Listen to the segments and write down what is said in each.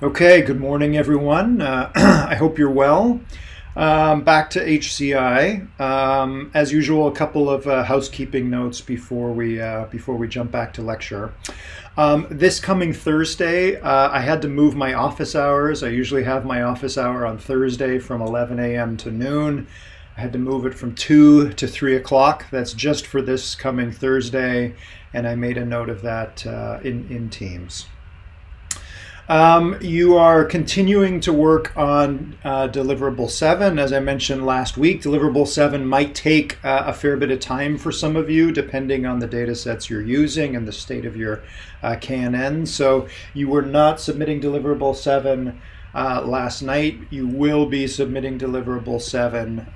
Okay, good morning, everyone. I hope you're well. Back to HCI. As usual, a couple of housekeeping notes before we jump back to lecture. This coming Thursday, I had to move my office hours. I usually have my office hour on Thursday from 11 a.m. to noon. I had to move it from 2 to 3 o'clock. That's just for this coming Thursday, and I made a note of that in Teams. You are continuing to work on Deliverable 7. As I mentioned last week, Deliverable 7 might take a fair bit of time for some of you, depending on the data sets you're using and the state of your KNN. So you were not submitting Deliverable 7 last night. You will be submitting Deliverable 7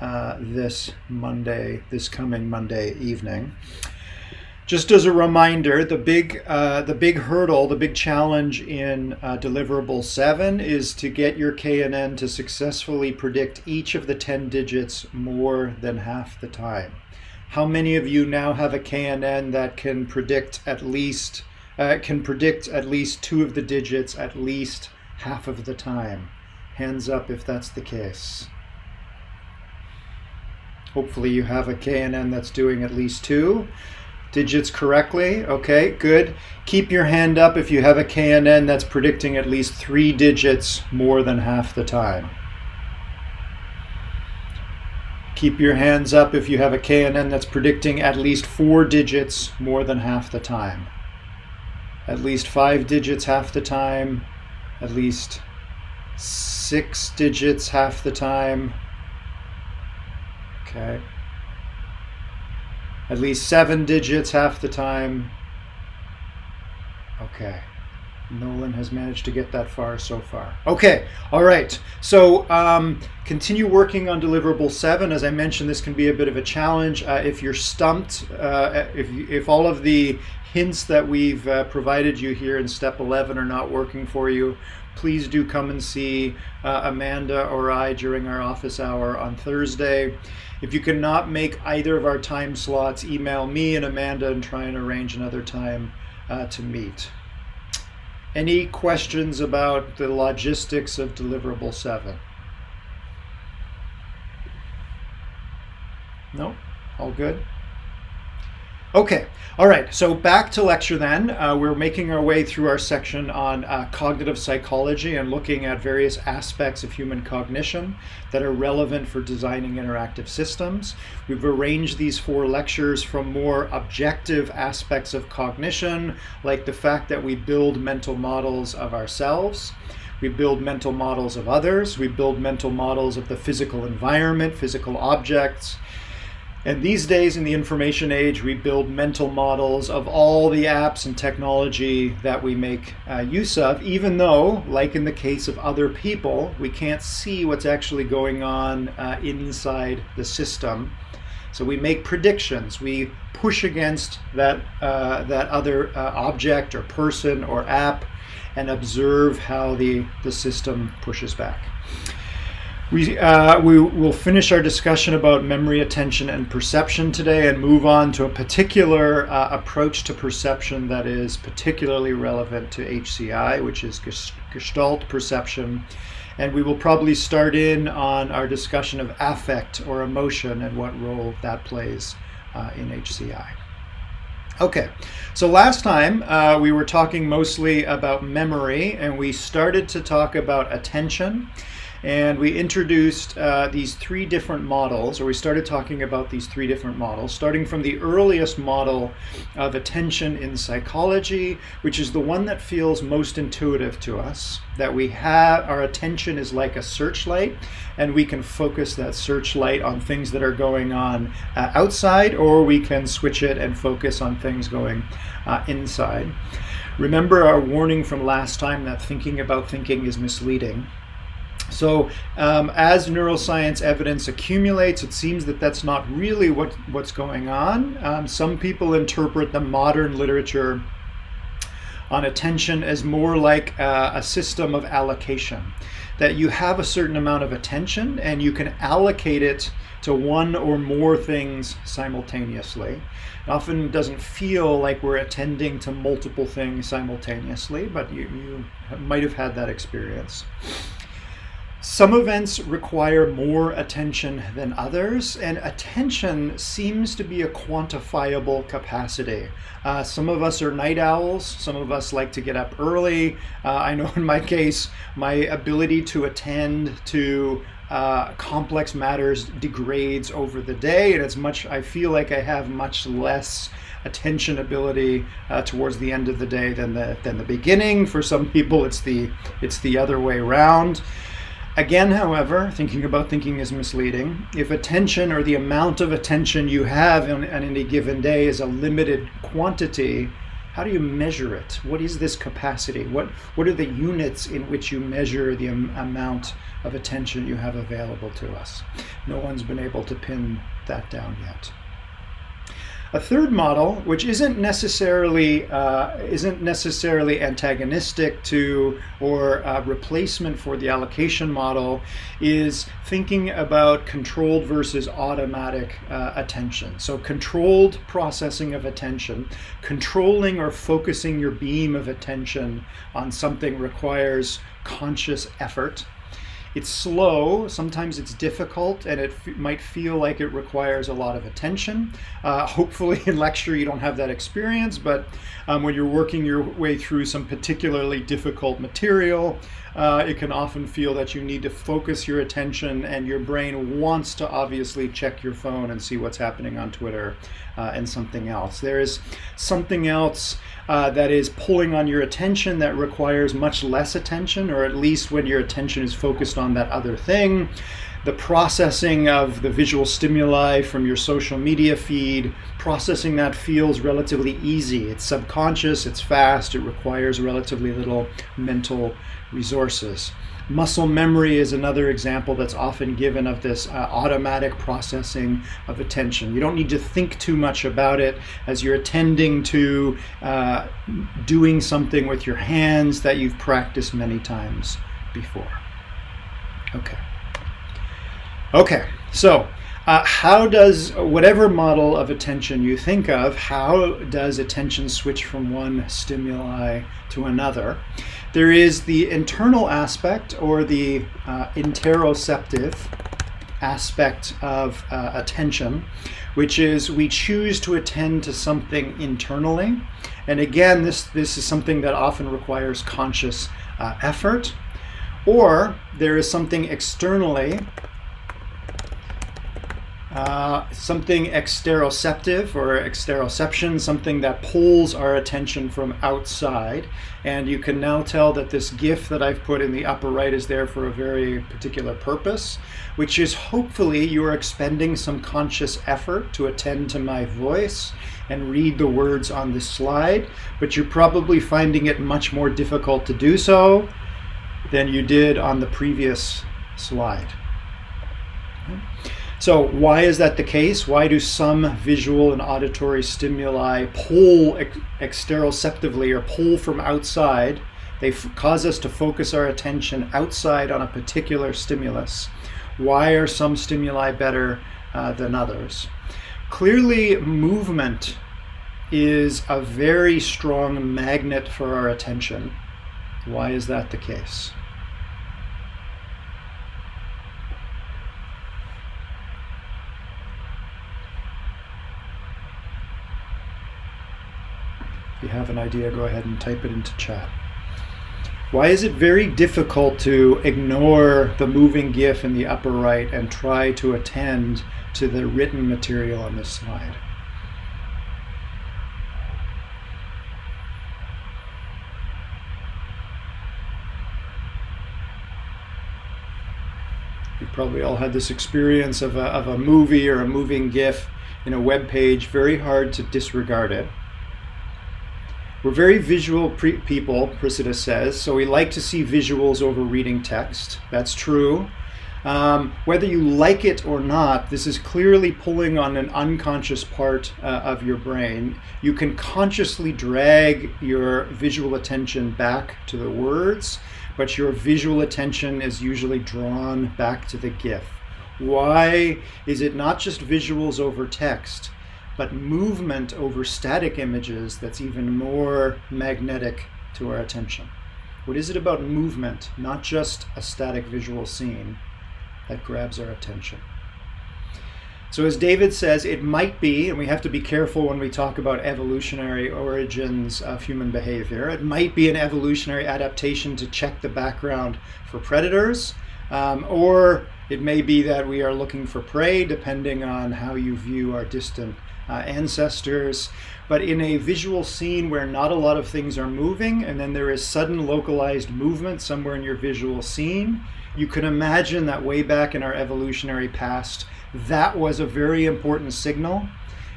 this coming Monday evening. Just as a reminder, the big hurdle, the big challenge in Deliverable 7 is to get your KNN to successfully predict each of the 10 digits more than half the time. How many of you now have a KNN that can predict at least two of the digits at least half of the time? Hands up if that's the case. Hopefully you have a KNN that's doing at least two digits correctly. Okay, good. Keep your hand up if you have a KNN that's predicting at least 3 digits more than half the time. Keep your hands up if you have a KNN that's predicting at least 4 digits more than half the time. At least 5 digits half the time. At least 6 digits half the time. Okay. At least 7 digits half the time. Okay. Nolan has managed to get that far so far. Okay, all right. So continue working on Deliverable 7. As I mentioned, this can be a bit of a challenge. If you're stumped, if all of the hints that we've provided you here in step 11 are not working for you, please do come and see Amanda or I during our office hour on Thursday. If you cannot make either of our time slots, email me and Amanda and try and arrange another time to meet. Any questions about the logistics of Deliverable 7? No? All good? Okay, all right, so back to lecture then. We're making our way through our section on cognitive psychology and looking at various aspects of human cognition that are relevant for designing interactive systems. We've arranged these 4 lectures from more objective aspects of cognition, like the fact that we build mental models of ourselves. We build mental models of others. We build mental models of the physical environment, physical objects. And these days in the information age, we build mental models of all the apps and technology that we make use of, even though, like in the case of other people, we can't see what's actually going on inside the system. So we make predictions. We push against that other object or person or app and observe how the system pushes back. We will finish our discussion about memory, attention, and perception today and move on to a particular approach to perception that is particularly relevant to HCI, which is Gestalt Perception. And we will probably start in on our discussion of affect or emotion and what role that plays in HCI. Okay, so last time we were talking mostly about memory, and we started to talk about attention. And we introduced these 3 different models, or we started talking about these 3 different models, starting from the earliest model of attention in psychology, which is the one that feels most intuitive to us, that we have, our attention is like a searchlight, and we can focus that searchlight on things that are going on outside, or we can switch it and focus on things going inside. Remember our warning from last time that thinking about thinking is misleading. So as neuroscience evidence accumulates, it seems that that's not really what's going on. Some people interpret the modern literature on attention as more like a system of allocation, that you have a certain amount of attention and you can allocate it to one or more things simultaneously. It often doesn't feel like we're attending to multiple things simultaneously, but you might have had that experience. Some events require more attention than others, and attention seems to be a quantifiable capacity. Some of us are night owls, some of us like to get up early. I know in my case, my ability to attend to complex matters degrades over the day, and I feel like I have much less attention ability towards the end of the day than the beginning. For some people, it's the other way around. Again, however, thinking is misleading. If attention, or the amount of attention you have on any given day, is a limited quantity, how do you measure it? What is this capacity? What are the units in which you measure the amount of attention you have available to us? No one's been able to pin that down yet. A third model, which isn't necessarily antagonistic to or a replacement for the allocation model, is thinking about controlled versus automatic attention. So controlled processing of attention, controlling or focusing your beam of attention on something requires conscious effort. It's slow, sometimes it's difficult, and it might feel like it requires a lot of attention. Hopefully in lecture you don't have that experience, but when you're working your way through some particularly difficult material, it can often feel that you need to focus your attention, and your brain wants to obviously check your phone and see what's happening on Twitter and something else. There is something else that is pulling on your attention that requires much less attention, or at least when your attention is focused on that other thing. The processing of the visual stimuli from your social media feed, processing that feels relatively easy. It's subconscious, it's fast, it requires relatively little mental resources. Muscle memory is another example that's often given of this automatic processing of attention. You don't need to think too much about it as you're attending to doing something with your hands that you've practiced many times before. Okay, so how does, whatever model of attention you think of, how does attention switch from one stimuli to another? There is the internal aspect, or the interoceptive aspect of attention, which is we choose to attend to something internally. And again, this is something that often requires conscious effort. Or there is something externally, something exteroceptive or exteroception, something that pulls our attention from outside. And you can now tell that this GIF that I've put in the upper right is there for a very particular purpose, which is hopefully you are expending some conscious effort to attend to my voice and read the words on this slide, but you're probably finding it much more difficult to do so than you did on the previous slide. So why is that the case? Why do some visual and auditory stimuli pull exteroceptively, or pull from outside? They cause us to focus our attention outside on a particular stimulus. Why are some stimuli better than others? Clearly, movement is a very strong magnet for our attention. Why is that the case? If you have an idea, go ahead and type it into chat. Why is it very difficult to ignore the moving GIF in the upper right and try to attend to the written material on this slide? You've probably all had this experience of a movie or a moving GIF in a web page. Very hard to disregard it. We're very visual people, Priscilla says, so we like to see visuals over reading text. That's true. Whether you like it or not, this is clearly pulling on an unconscious part of your brain. You can consciously drag your visual attention back to the words, but your visual attention is usually drawn back to the GIF. Why is it not just visuals over text, but movement over static images that's even more magnetic to our attention? What is it about movement, not just a static visual scene, that grabs our attention? So as David says, it might be, and we have to be careful when we talk about evolutionary origins of human behavior, it might be an evolutionary adaptation to check the background for predators, or it may be that we are looking for prey, depending on how you view our distant ancestors. But in a visual scene where not a lot of things are moving, and then there is sudden localized movement somewhere in your visual scene, you can imagine that way back in our evolutionary past, that was a very important signal,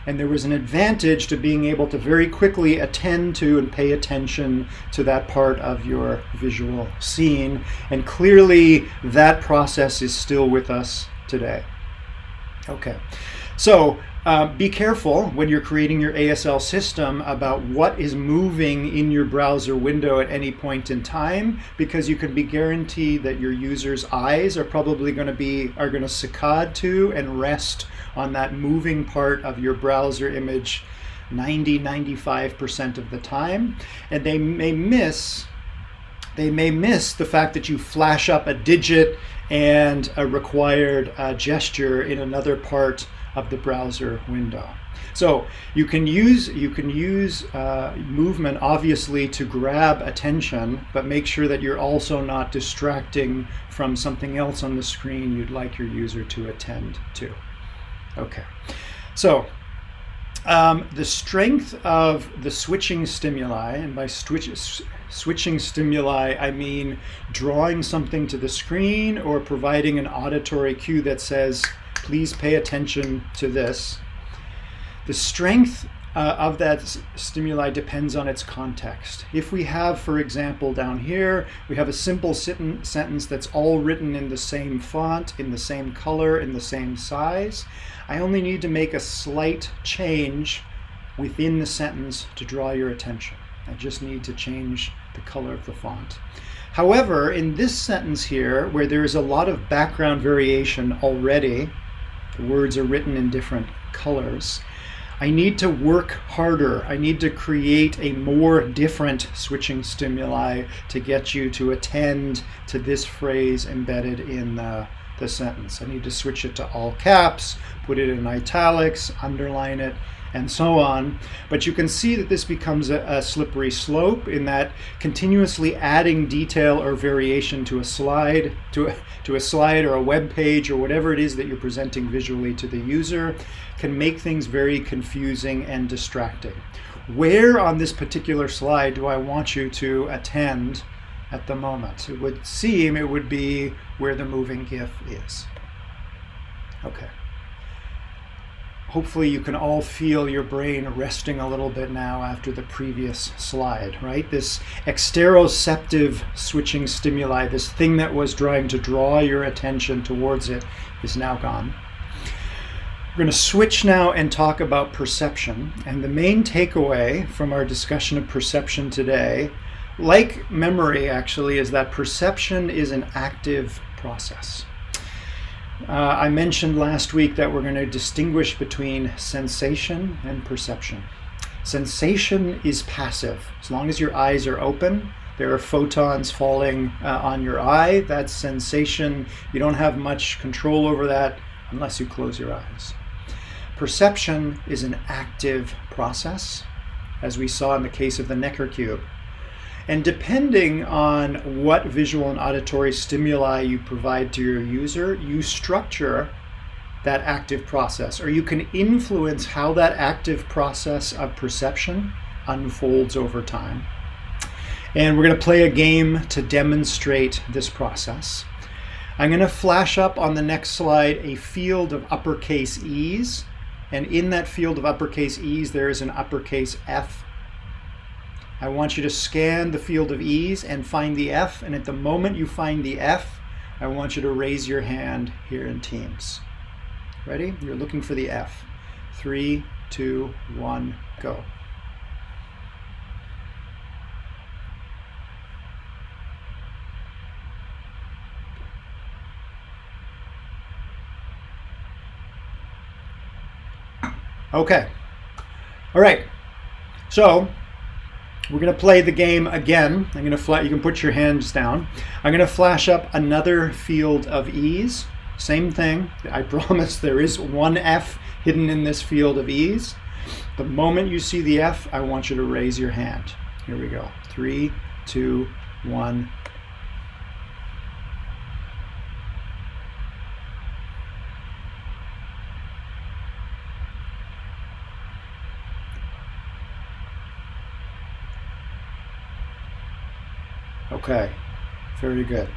and there was an advantage to being able to very quickly attend to and pay attention to that part of your visual scene. And clearly that process is still with us today. Okay, so be careful when you're creating your ASL system about what is moving in your browser window at any point in time, because you can be guaranteed that your user's eyes are probably going to saccade to and rest on that moving part of your browser image 90-95% of the time, and they may miss the fact that you flash up a digit and a required gesture in another part of the browser window. So you can use movement obviously to grab attention, but make sure that you're also not distracting from something else on the screen you'd like your user to attend to. Okay, so the strength of the switching stimuli, and by switching stimuli I mean drawing something to the screen or providing an auditory cue that says, please pay attention to this. The strength of that stimuli depends on its context. If we have, for example, down here, we have a simple sentence that's all written in the same font, in the same color, in the same size, I only need to make a slight change within the sentence to draw your attention. I just need to change the color of the font. However, in this sentence here, where there is a lot of background variation already, the words are written in different colors, I need to work harder. I need to create a more different switching stimuli to get you to attend to this phrase embedded in the sentence. I need to switch it to all caps, put it in italics, underline it, and so on. But you can see that this becomes a slippery slope in that continuously adding detail or variation to a slide, to a slide or a web page or whatever it is that you're presenting visually to the user can make things very confusing and distracting. Where on this particular slide do I want you to attend at the moment? It would seem it would be where the moving GIF is. Okay. Hopefully you can all feel your brain resting a little bit now after the previous slide, right? This exteroceptive switching stimuli, this thing that was trying to draw your attention towards it, is now gone. We're going to switch now and talk about perception. And the main takeaway from our discussion of perception today, like memory actually, is that perception is an active process. I mentioned last week that we're going to distinguish between sensation and perception. Sensation is passive. As long as your eyes are open, there are photons falling on your eye. That's sensation. You don't have much control over that unless you close your eyes. Perception is an active process, as we saw in the case of the Necker cube. And depending on what visual and auditory stimuli you provide to your user, you structure that active process, or you can influence how that active process of perception unfolds over time. And we're going to play a game to demonstrate this process. I'm going to flash up on the next slide a field of uppercase E's, and in that field of uppercase E's there is an uppercase F. I want you to scan the field of E's and find the F, and at the moment you find the F, I want you to raise your hand here in teams. Ready? You're looking for the F. 3, 2, 1, go. Okay. All right. So we're going to play the game again. I'm going to you can put your hands down. I'm going to flash up another field of ease. Same thing. I promise there is one F hidden in this field of ease. The moment you see the F, I want you to raise your hand. Here we go. 3, 2, 1. Okay, very good.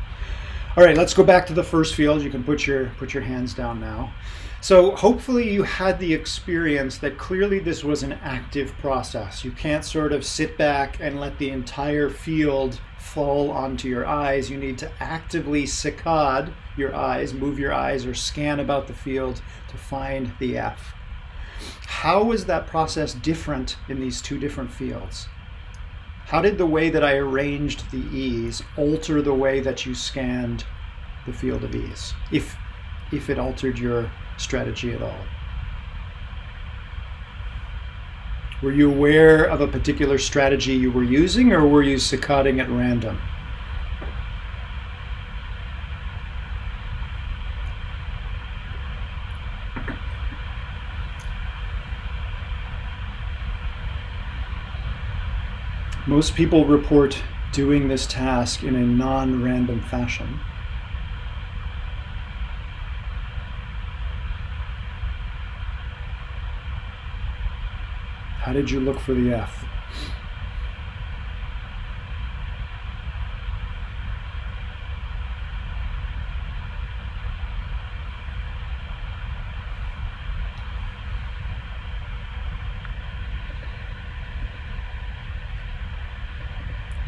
All right, let's go back to the first field. You can put your hands down now. So hopefully you had the experience that clearly this was an active process. You can't sort of sit back and let the entire field fall onto your eyes. You need to actively saccade your eyes, move your eyes, or scan about the field to find the F. How is that process different in these two different fields? How did the way that I arranged the ease alter the way that you scanned the field of ease, if it altered your strategy at all? Were you aware of a particular strategy you were using, or were you saccading at random? Most people report doing this task in a non-random fashion. How did you look for the F?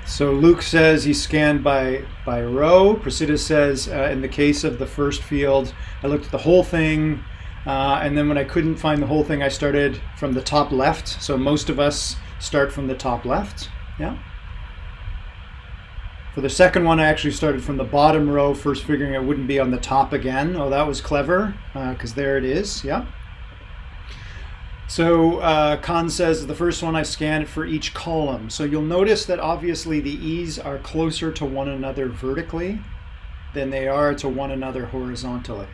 So Luke says he scanned by row. Prasida says in the case of the first field, I looked at the whole thing, and then when I couldn't find the whole thing, I started from the top left. So most of us start from the top left. Yeah. For the second one, I actually started from the bottom row, first figuring it wouldn't be on the top again. Oh, that was clever, because there it is. Yeah. So Khan says the first one I scanned for each column. So you'll notice that obviously the E's are closer to one another vertically than they are to one another horizontally.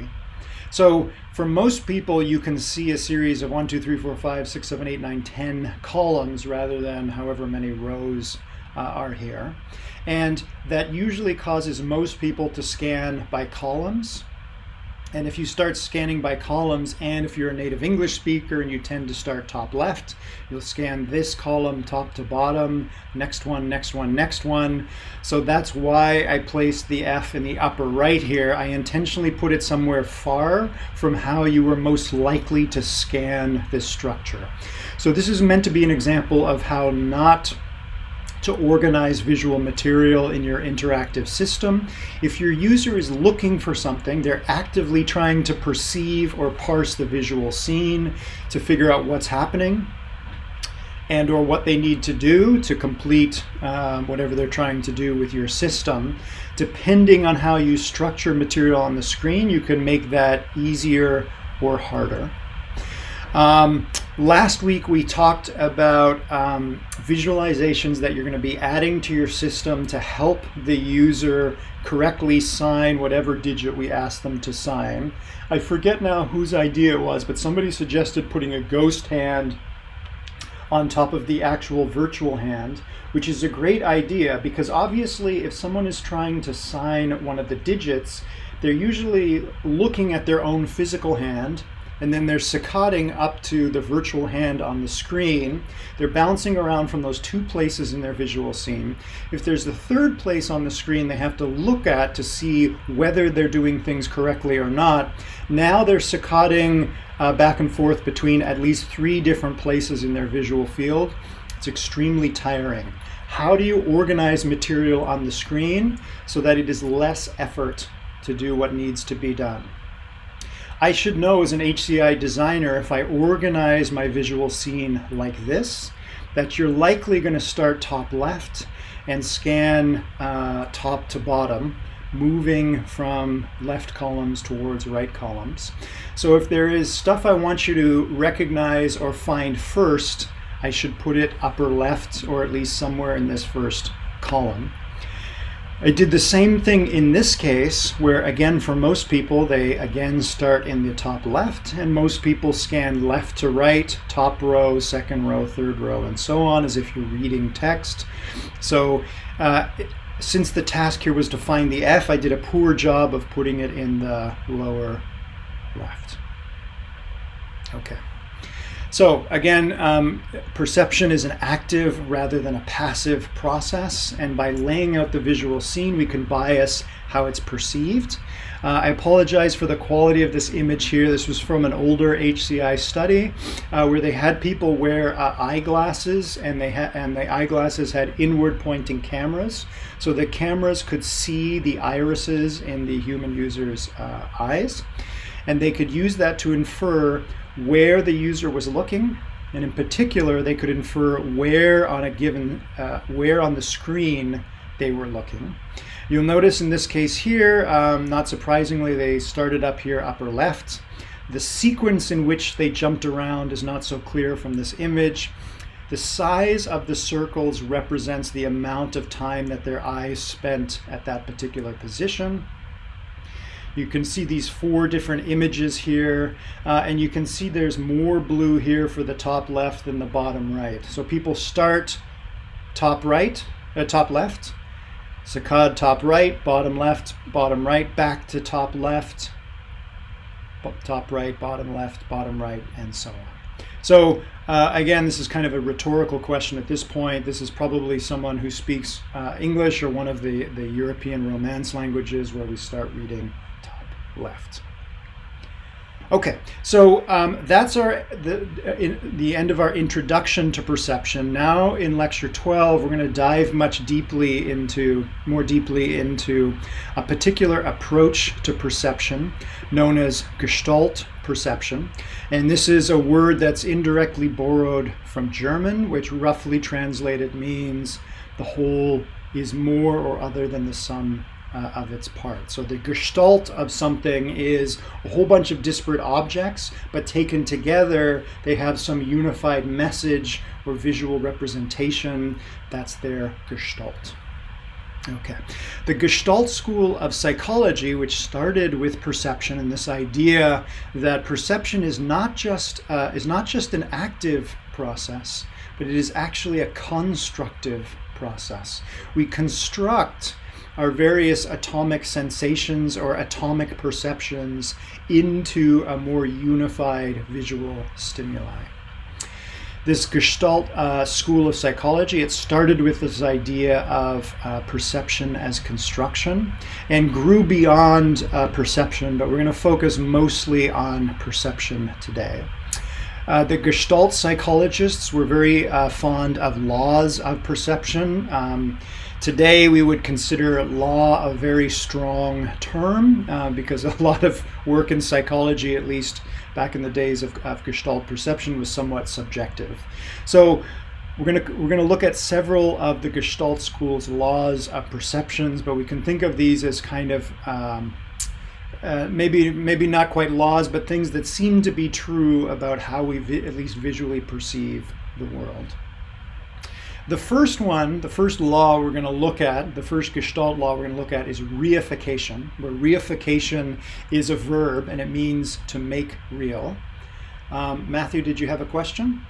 So for most people, you can see a series of 1, 2, 3, 4, 5, 6, 7, 8, 9, 10 columns rather than however many rows are here. And that usually causes most people to scan by columns. And if you start scanning by columns, and if you're a native English speaker and you tend to start top left, you'll scan this column top to bottom, next one, next one, next one. So that's why I placed the F in the upper right here. I intentionally put it somewhere far from how you were most likely to scan this structure. So this is meant to be an example of how not to organize visual material in your interactive system. If your user is looking for something, they're actively trying to perceive or parse the visual scene to figure out what's happening and or what they need to do to complete whatever they're trying to do with your system. Depending on how you structure material on the screen, you can make that easier or harder. Last week we talked about visualizations that you're going to be adding to your system to help the user correctly sign whatever digit we asked them to sign. I forget now whose idea it was, but somebody suggested putting a ghost hand on top of the actual virtual hand, which is a great idea because obviously if someone is trying to sign one of the digits, they're usually looking at their own physical hand, and then they're saccading up to the virtual hand on the screen. They're bouncing around from those two places in their visual scene. If there's the third place on the screen they have to look at to see whether they're doing things correctly or not, now they're saccading back and forth between at least 3 different places in their visual field. It's extremely tiring. How do you organize material on the screen so that it is less effort to do what needs to be done. I should know as an HCI designer, if I organize my visual scene like this, that you're likely going to start top left and scan top to bottom, moving from left columns towards right columns. So if there is stuff I want you to recognize or find first, I should put it upper left, or at least somewhere in this first column. I did the same thing in this case, where again, for most people, they again start in the top left, and most people scan left to right, top row, second row, third row, and so on, as if you're reading text. So since the task here was to find the F, I did a poor job of putting it in the lower left. Okay. So again, perception is an active rather than a passive process, and by laying out the visual scene, we can bias how it's perceived. I apologize for the quality of this image here. This was from an older HCI study where they had people wear eyeglasses, and the eyeglasses had inward-pointing cameras, so the cameras could see the irises in the human user's eyes, and they could use that to infer where the user was looking, and in particular, they could infer where on the screen they were looking. You'll notice in this case here, not surprisingly, they started up here upper left. The sequence in which they jumped around is not so clear from this image. The size of the circles represents the amount of time that their eyes spent at that particular position. You can see these 4 different images here, and you can see there's more blue here for the top left than the bottom right. So people start top left, saccade top right, bottom right, back to top left, top right, bottom left, bottom right, and so on. So again, this is kind of a rhetorical question at this point. This is probably someone who speaks English or one of the European Romance languages, where we start reading left. Okay, so that's the end of our introduction to perception. Now in lecture 12, we're going to dive more deeply into a particular approach to perception known as Gestalt Perception. And this is a word that's indirectly borrowed from German, which roughly translated means the whole is more or other than the sum of its parts. So the gestalt of something is a whole bunch of disparate objects, but taken together, they have some unified message or visual representation. That's their gestalt. Okay. The Gestalt school of psychology, which started with perception and this idea that perception is not just an active process, but it is actually a constructive process. We construct our various atomic sensations or atomic perceptions into a more unified visual stimuli. This Gestalt school of psychology, it started with this idea of perception as construction and grew beyond perception, but we're going to focus mostly on perception today. The Gestalt psychologists were very fond of laws of perception. Today, we would consider law a very strong term because a lot of work in psychology, at least back in the days of Gestalt perception, was somewhat subjective. So we're going to look at several of the Gestalt school's laws of perceptions, but we can think of these as kind of maybe not quite laws, but things that seem to be true about how we at least visually perceive the world. The first law we're going to look at, the first Gestalt law we're going to look at is reification, where reification is a verb and it means to make real. Matthew, did you have a question?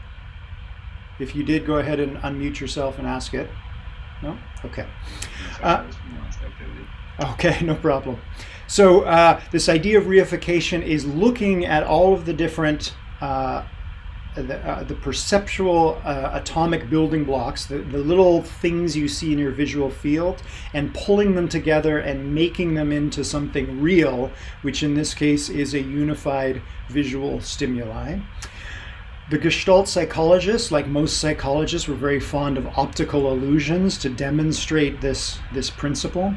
If you did, go ahead and unmute yourself and ask it. No? Okay. Okay, no problem. So this idea of reification is looking at all of the different the perceptual atomic building blocks, the little things you see in your visual field, and pulling them together and making them into something real, which in this case is a unified visual stimuli. The Gestalt psychologists, like most psychologists, were very fond of optical illusions to demonstrate this principle.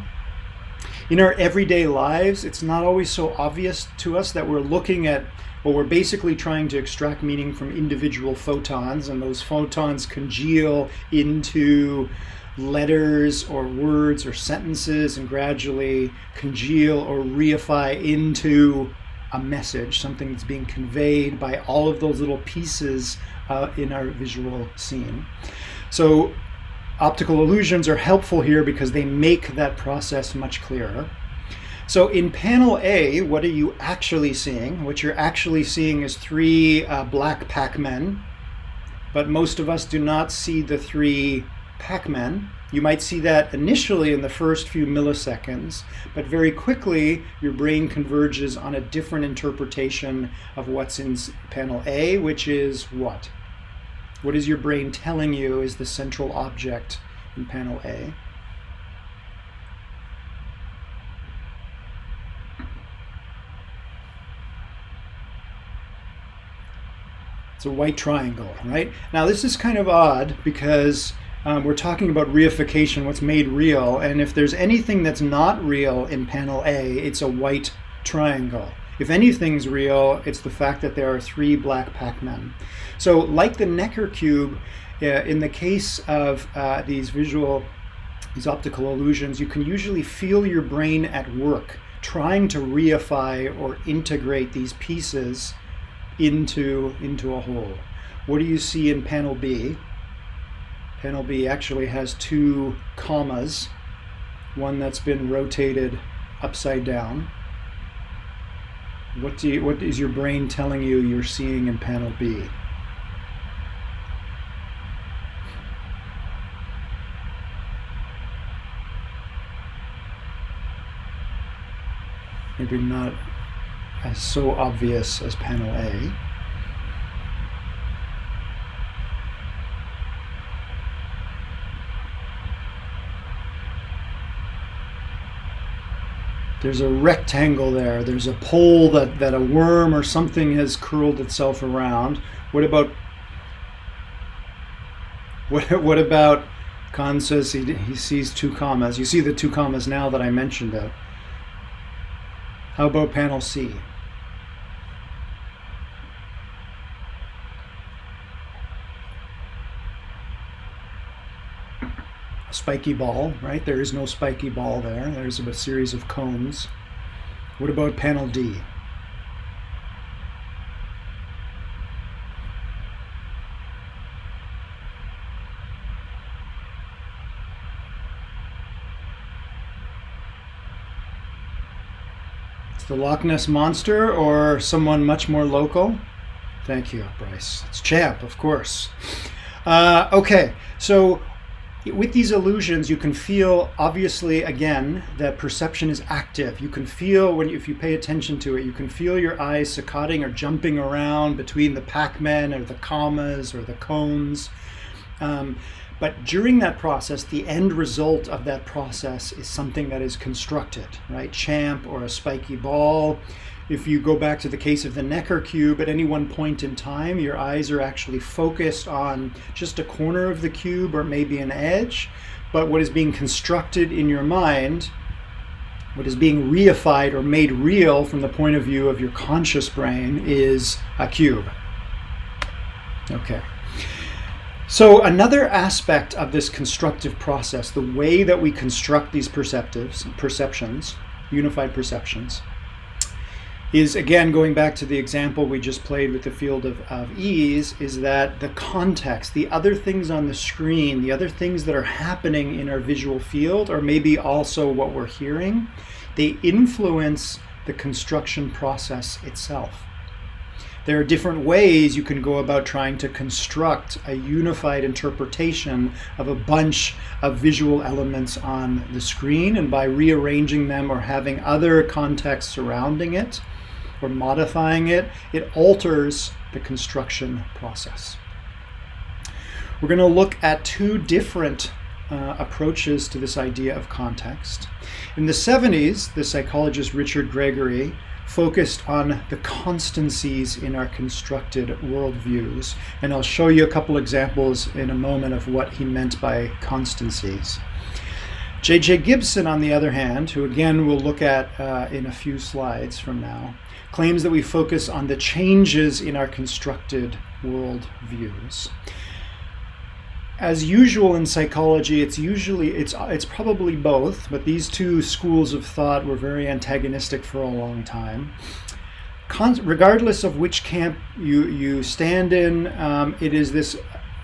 In our everyday lives, it's not always so obvious to us that we're looking at, well, we're basically trying to extract meaning from individual photons, and those photons congeal into letters or words or sentences and gradually congeal or reify into a message, something that's being conveyed by all of those little pieces in our visual scene. So optical illusions are helpful here because they make that process much clearer. So in panel A, what are you actually seeing? What you're actually seeing is three black Pac-Men, but most of us do not see the three Pac-Men. You might see that initially in the first few milliseconds, but very quickly your brain converges on a different interpretation of what's in panel A, which is what? What is your brain telling you is the central object in panel A? It's a white triangle, right? Now this is kind of odd because we're talking about reification, what's made real, and if there's anything that's not real in panel A, it's a white triangle. If anything's real, it's the fact that there are three black Pac-Men. So like the Necker cube, in the case of these optical illusions, you can usually feel your brain at work trying to reify or integrate these pieces into a whole. What do you see in panel B? Panel B actually has two commas, one that's been rotated upside down. What is your brain telling you you're seeing in panel B? Maybe not as so obvious as panel A. There's a rectangle there. There's a pole that a worm or something has curled itself around. What about Khan says he sees two commas. You see the two commas now that I mentioned it. How about panel C? A spiky ball, right? There is no spiky ball there. There's a series of cones. What about panel D? It's the Loch Ness Monster or someone much more local? Thank you, Bryce. It's Champ, of course. Okay, so with these illusions, you can feel, obviously, again, that perception is active. You can feel, if you pay attention to it, you can feel your eyes saccading or jumping around between the Pac-Men or the commas or the cones. But during that process, the end result of that process is something that is constructed, right? Champ or a spiky ball. If you go back to the case of the Necker cube, at any one point in time, your eyes are actually focused on just a corner of the cube or maybe an edge. But what is being constructed in your mind, what is being reified or made real from the point of view of your conscious brain is a cube. Okay. So another aspect of this constructive process, the way that we construct these perceptions, unified perceptions, is, again, going back to the example we just played with the field of ease, is that the context, the other things on the screen, the other things that are happening in our visual field, or maybe also what we're hearing, they influence the construction process itself. There are different ways you can go about trying to construct a unified interpretation of a bunch of visual elements on the screen, and by rearranging them or having other context surrounding it or modifying it, it alters the construction process. We're going to look at two different approaches to this idea of context. In the 70s, the psychologist Richard Gregory focused on the constancies in our constructed worldviews, and I'll show you a couple examples in a moment of what he meant by constancies. J.J. Gibson, on the other hand, who again we'll look at in a few slides from now, claims that we focus on the changes in our constructed world views. As usual in psychology, it's probably both, but these two schools of thought were very antagonistic for a long time. Regardless of which camp you stand in, it is this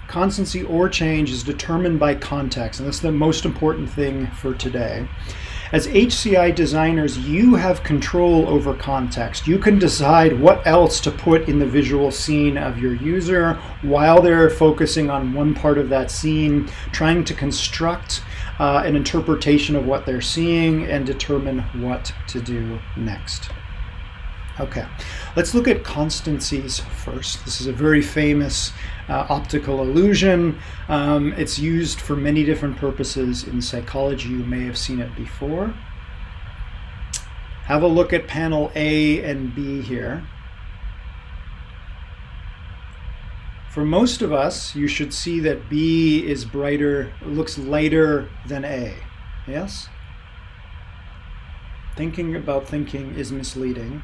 constancy or change is determined by context, and that's the most important thing for today. As HCI designers, you have control over context. You can decide what else to put in the visual scene of your user while they're focusing on one part of that scene, trying to construct an interpretation of what they're seeing and determine what to do next. Okay, let's look at constancies first. This is a very famous optical illusion. It's used for many different purposes in psychology. You may have seen it before. Have a look at panel A and B here. For most of us, you should see that B is brighter, looks lighter than A. Yes? Thinking about thinking is misleading.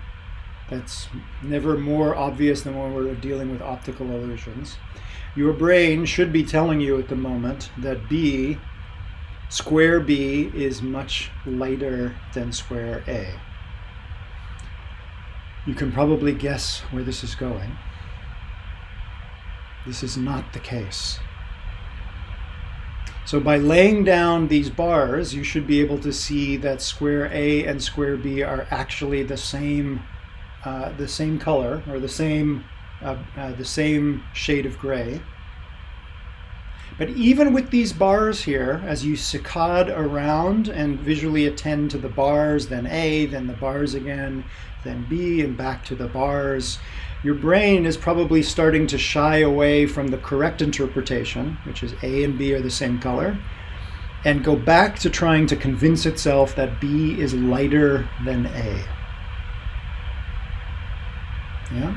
That's never more obvious than when we're dealing with optical illusions. Your brain should be telling you at the moment that B, square B, is much lighter than square A. You can probably guess where this is going. This is not the case. So by laying down these bars, you should be able to see that square A and square B are actually the same color, or the same shade of gray. But even with these bars here, as you saccade around and visually attend to the bars, then A, then the bars again, then B, and back to the bars, your brain is probably starting to shy away from the correct interpretation, which is A and B are the same color, and go back to trying to convince itself that B is lighter than A. Yeah?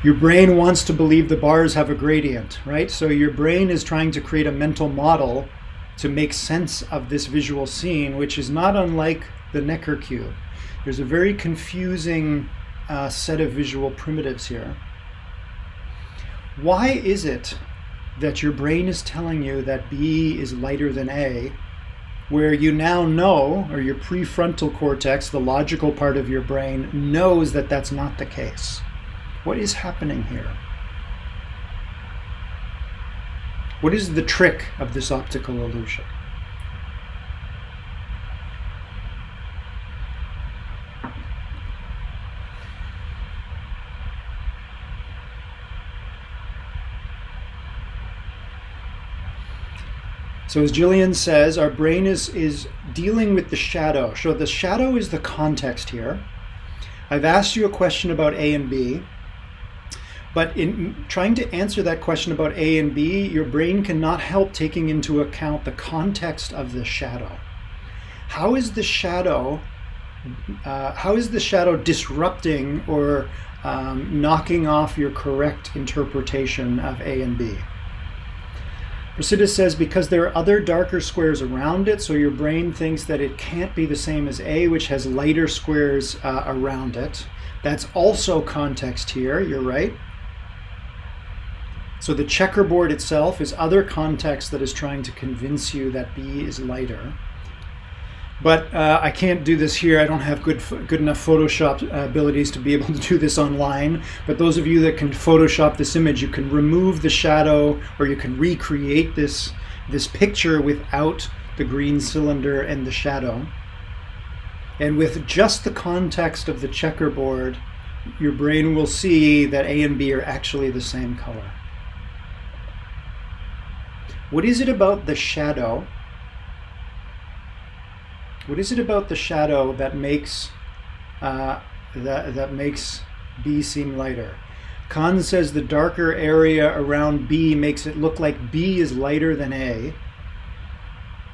Your brain wants to believe the bars have a gradient, right? So your brain is trying to create a mental model to make sense of this visual scene, which is not unlike the Necker cube. There's a very confusing set of visual primitives here. Why is it that your brain is telling you that B is lighter than A, where you now know, or your prefrontal cortex, the logical part of your brain, knows that that's not the case? What is happening here? What is the trick of this optical illusion? So as Jillian says, our brain is dealing with the shadow. So the shadow is the context here. I've asked you a question about A and B, but in trying to answer that question about A and B, your brain cannot help taking into account the context of the shadow. How is the shadow disrupting or knocking off your correct interpretation of A and B? Brasidas says because there are other darker squares around it, so your brain thinks that it can't be the same as A, which has lighter squares around it. That's also context here, you're right. So the checkerboard itself is other context that is trying to convince you that B is lighter. But I can't do this here. I don't have good enough Photoshop abilities to be able to do this online. But those of you that can Photoshop this image, you can remove the shadow, or you can recreate this picture without the green cylinder and the shadow. And with just the context of the checkerboard, your brain will see that A and B are actually the same color. What is it about the shadow? What is it about the shadow that makes that makes B seem lighter? Kahn says the darker area around B makes it look like B is lighter than A.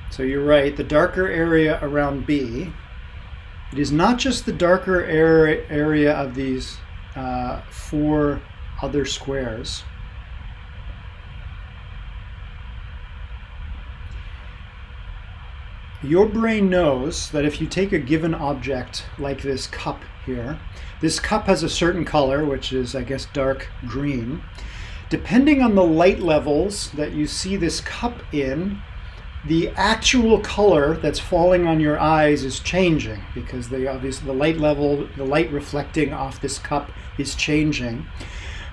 So you're right, the darker area around B. It is not just the darker area of these 4 other squares. your brain knows that if you take a given object like this cup here, this cup has a certain color, which is, I guess, dark green. Depending on the light levels that you see this cup in, the actual color that's falling on your eyes is changing because the light reflecting off this cup is changing.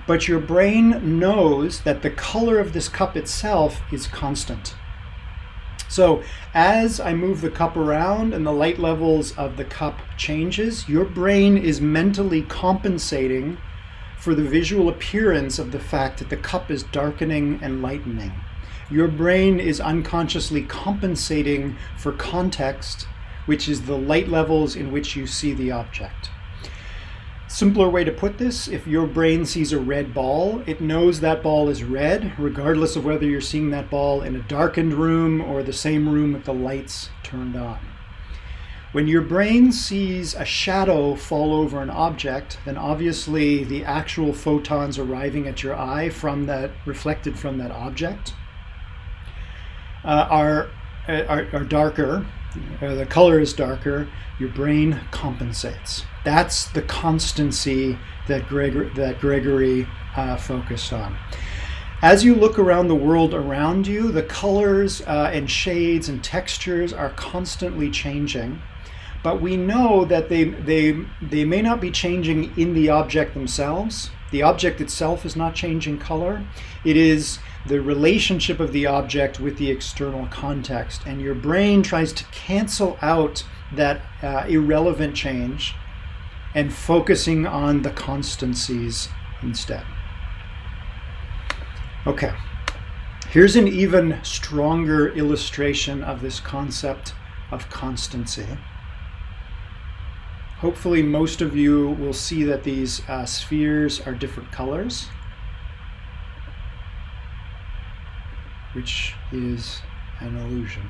But your brain knows that the color of this cup itself is constant. So as I move the cup around and the light levels of the cup changes, your brain is mentally compensating for the visual appearance of the fact that the cup is darkening and lightening. Your brain is unconsciously compensating for context, which is the light levels in which you see the object. Simpler way to put this, if your brain sees a red ball, it knows that ball is red, regardless of whether you're seeing that ball in a darkened room or the same room with the lights turned on. When your brain sees a shadow fall over an object, then obviously the actual photons arriving at your eye reflected from that object are darker. The color is darker. Your brain compensates. That's the constancy that Gregory focused on. As you look around the world around you, the colors and shades and textures are constantly changing. But we know that they may not be changing in the object themselves. The object itself is not changing color. It is the relationship of the object with the external context. And your brain tries to cancel out that irrelevant change and focusing on the constancies instead. Okay, here's an even stronger illustration of this concept of constancy. Hopefully most of you will see that these spheres are different colors, which is an illusion.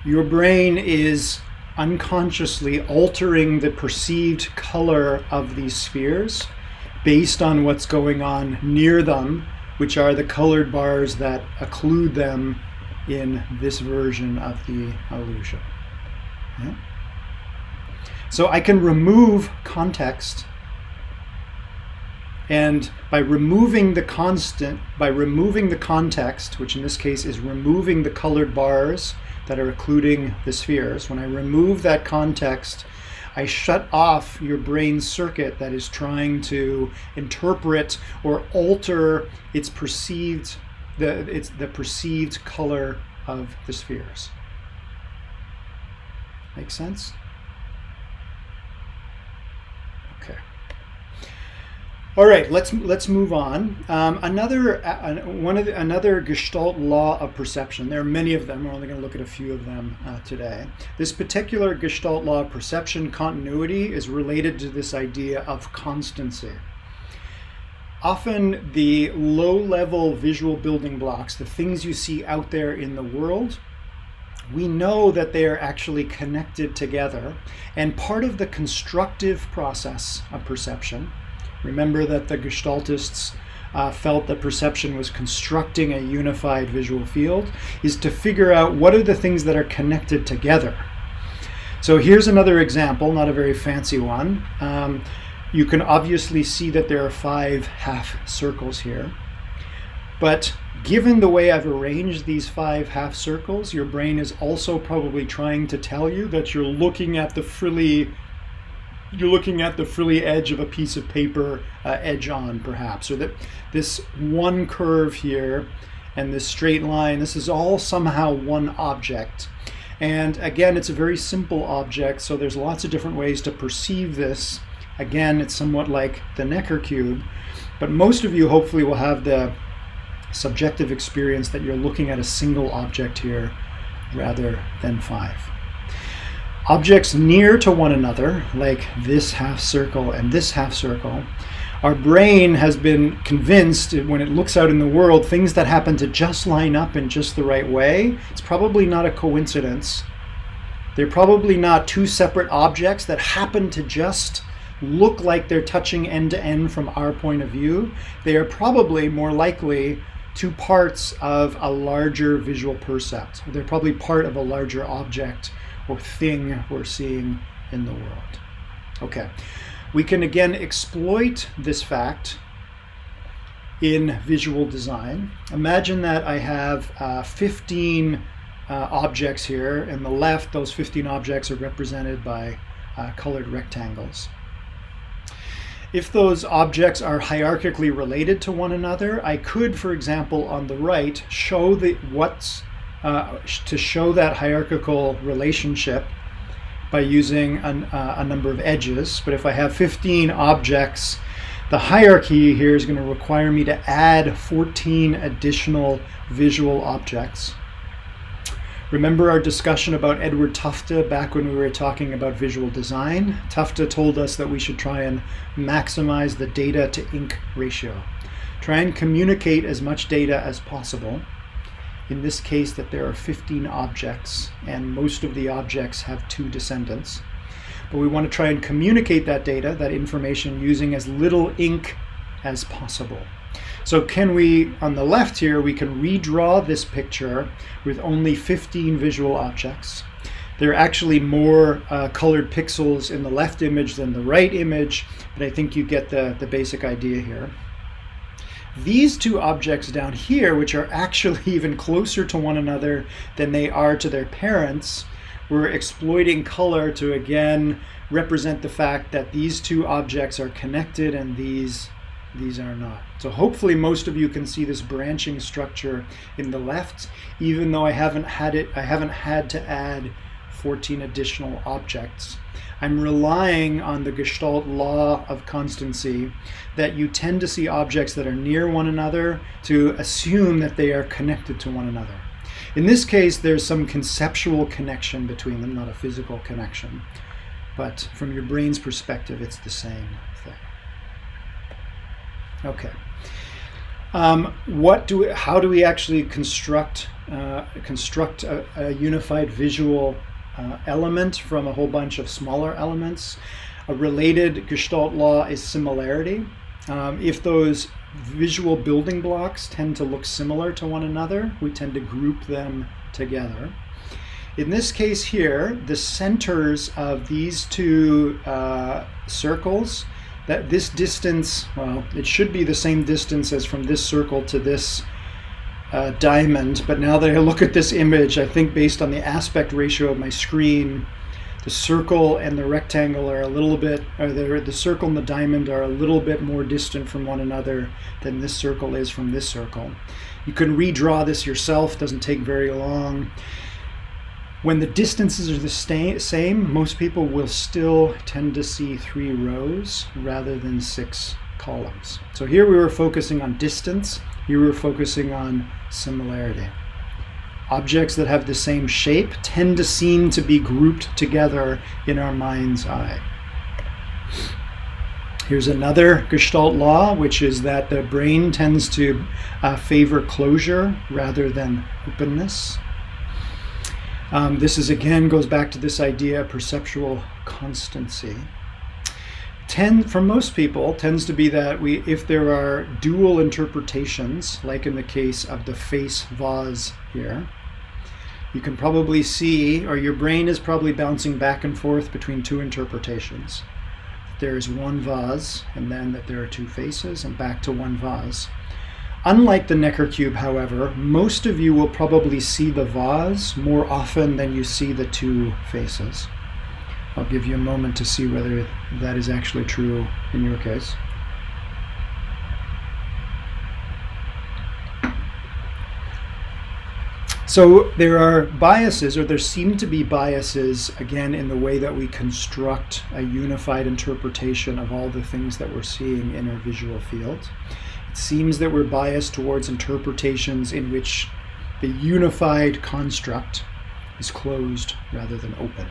Your brain is unconsciously altering the perceived color of these spheres based on what's going on near them, which are the colored bars that occlude them in this version of the illusion. Yeah? So I can remove context, and by removing the context, which in this case is removing the colored bars that are occluding the spheres, when I remove that context, I shut off your brain circuit that is trying to interpret or alter its perceived perceived color of the spheres. Make sense? Okay. All right, let's move on. Another Gestalt law of perception. There are many of them. We're only going to look at a few of them today. This particular Gestalt law of perception, continuity, is related to this idea of constancy. Often the low-level visual building blocks, the things you see out there in the world, we know that they are actually connected together. And part of the constructive process of perception, remember that the Gestaltists felt that perception was constructing a unified visual field, is to figure out what are the things that are connected together. So here's another example, not a very fancy one. You can obviously see that there are 5 half circles here. But given the way I've arranged these 5 half circles, your brain is also probably trying to tell you that you're looking at the frilly edge of a piece of paper, edge on perhaps, or that this one curve here and this straight line, this is all somehow one object. And again, it's a very simple object, so there's lots of different ways to perceive this. Again, it's somewhat like the Necker cube, but most of you hopefully will have the subjective experience that you're looking at a single object here rather than 5. Objects near to one another, like this half circle and this half circle, our brain has been convinced when it looks out in the world, things that happen to just line up in just the right way, it's probably not a coincidence. They're probably not 2 separate objects that happen to just look like they're touching end to end from our point of view, they are probably more likely two parts of a larger visual percept. They're probably part of a larger object or thing we're seeing in the world. Okay, we can again exploit this fact in visual design. Imagine that I have 15 objects here. In the left, those 15 objects are represented by colored rectangles. If those objects are hierarchically related to one another, I could, for example, on the right, show to show that hierarchical relationship by using a number of edges. But if I have 15 objects, the hierarchy here is going to require me to add 14 additional visual objects. Remember our discussion about Edward Tufte back when we were talking about visual design? Tufte told us that we should try and maximize the data to ink ratio. Try and communicate as much data as possible. In this case, that there are 15 objects, and most of the objects have 2 descendants. But we want to try and communicate that data, that information, using as little ink as possible. So can we, on the left here, we can redraw this picture with only 15 visual objects. There are actually more colored pixels in the left image than the right image, but I think you get the basic idea here. These two objects down here, which are actually even closer to one another than they are to their parents, we're exploiting color to again represent the fact that these two objects are connected and these are not. So hopefully most of you can see this branching structure in the left, even though I haven't had to add 14 additional objects. I'm relying on the Gestalt law of constancy that you tend to see objects that are near one another to assume that they are connected to one another. In this case, there's some conceptual connection between them, not a physical connection. But from your brain's perspective, it's the same thing. Okay. How do we actually construct a unified visual element from a whole bunch of smaller elements? A related Gestalt law is similarity. If those visual building blocks tend to look similar to one another, we tend to group them together. In this case here, the centers of these two circles, that this distance, well, it should be the same distance as from this circle to this diamond, but now that I look at this image, I think based on the aspect ratio of my screen, the circle and the rectangle are a little bit, or the circle and the diamond are a little bit more distant from one another than this circle is from this circle. You can redraw this yourself, doesn't take very long. When the distances are the same, most people will still tend to see 3 rows rather than 6 columns. So here we were focusing on distance, here we were focusing on similarity. Objects that have the same shape tend to seem to be grouped together in our mind's eye. Here's another Gestalt law, which is that the brain tends to favor closure rather than openness. This is again goes back to this idea of perceptual constancy. For most people, tends to be that if there are dual interpretations, like in the case of the face vase here, you can probably see, or your brain is probably bouncing back and forth between 2 interpretations. There's one vase, and then that there are 2 faces, and back to one vase. Unlike the Necker cube, however, most of you will probably see the vase more often than you see the 2 faces. I'll give you a moment to see whether that is actually true in your case. So there are biases, or there seem to be biases, again, in the way that we construct a unified interpretation of all the things that we're seeing in our visual field. It seems that we're biased towards interpretations in which the unified construct is closed rather than open.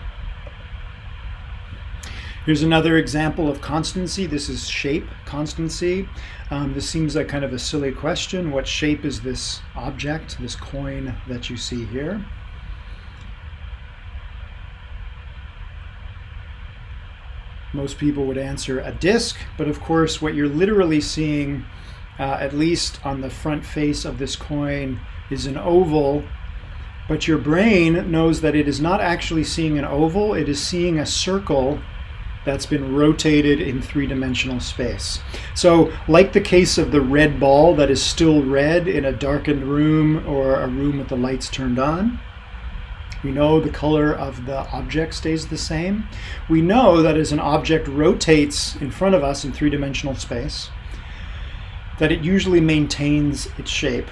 Here's another example of constancy. This is shape constancy. This seems like kind of a silly question. What shape is this object, this coin that you see here? Most people would answer a disc, but of course what you're literally seeing, at least on the front face of this coin, is an oval, but your brain knows that it is not actually seeing an oval, it is seeing a circle that's been rotated in three-dimensional space. So like the case of the red ball that is still red in a darkened room or a room with the lights turned on, we know the color of the object stays the same. We know that as an object rotates in front of us in three-dimensional space, that it usually maintains its shape.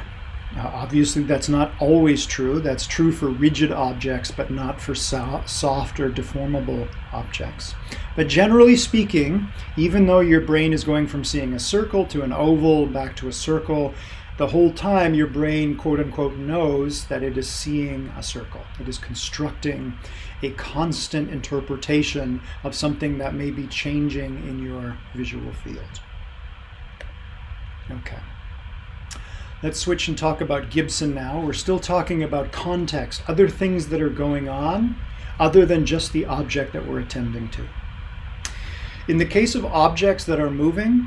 Obviously, that's not always true. That's true for rigid objects, but not for soft or deformable objects. But generally speaking, even though your brain is going from seeing a circle to an oval, back to a circle, the whole time your brain, quote unquote, knows that it is seeing a circle. It is constructing a constant interpretation of something that may be changing in your visual field. Okay. Let's switch and talk about Gibson now. We're still talking about context, other things that are going on other than just the object that we're attending to. In the case of objects that are moving,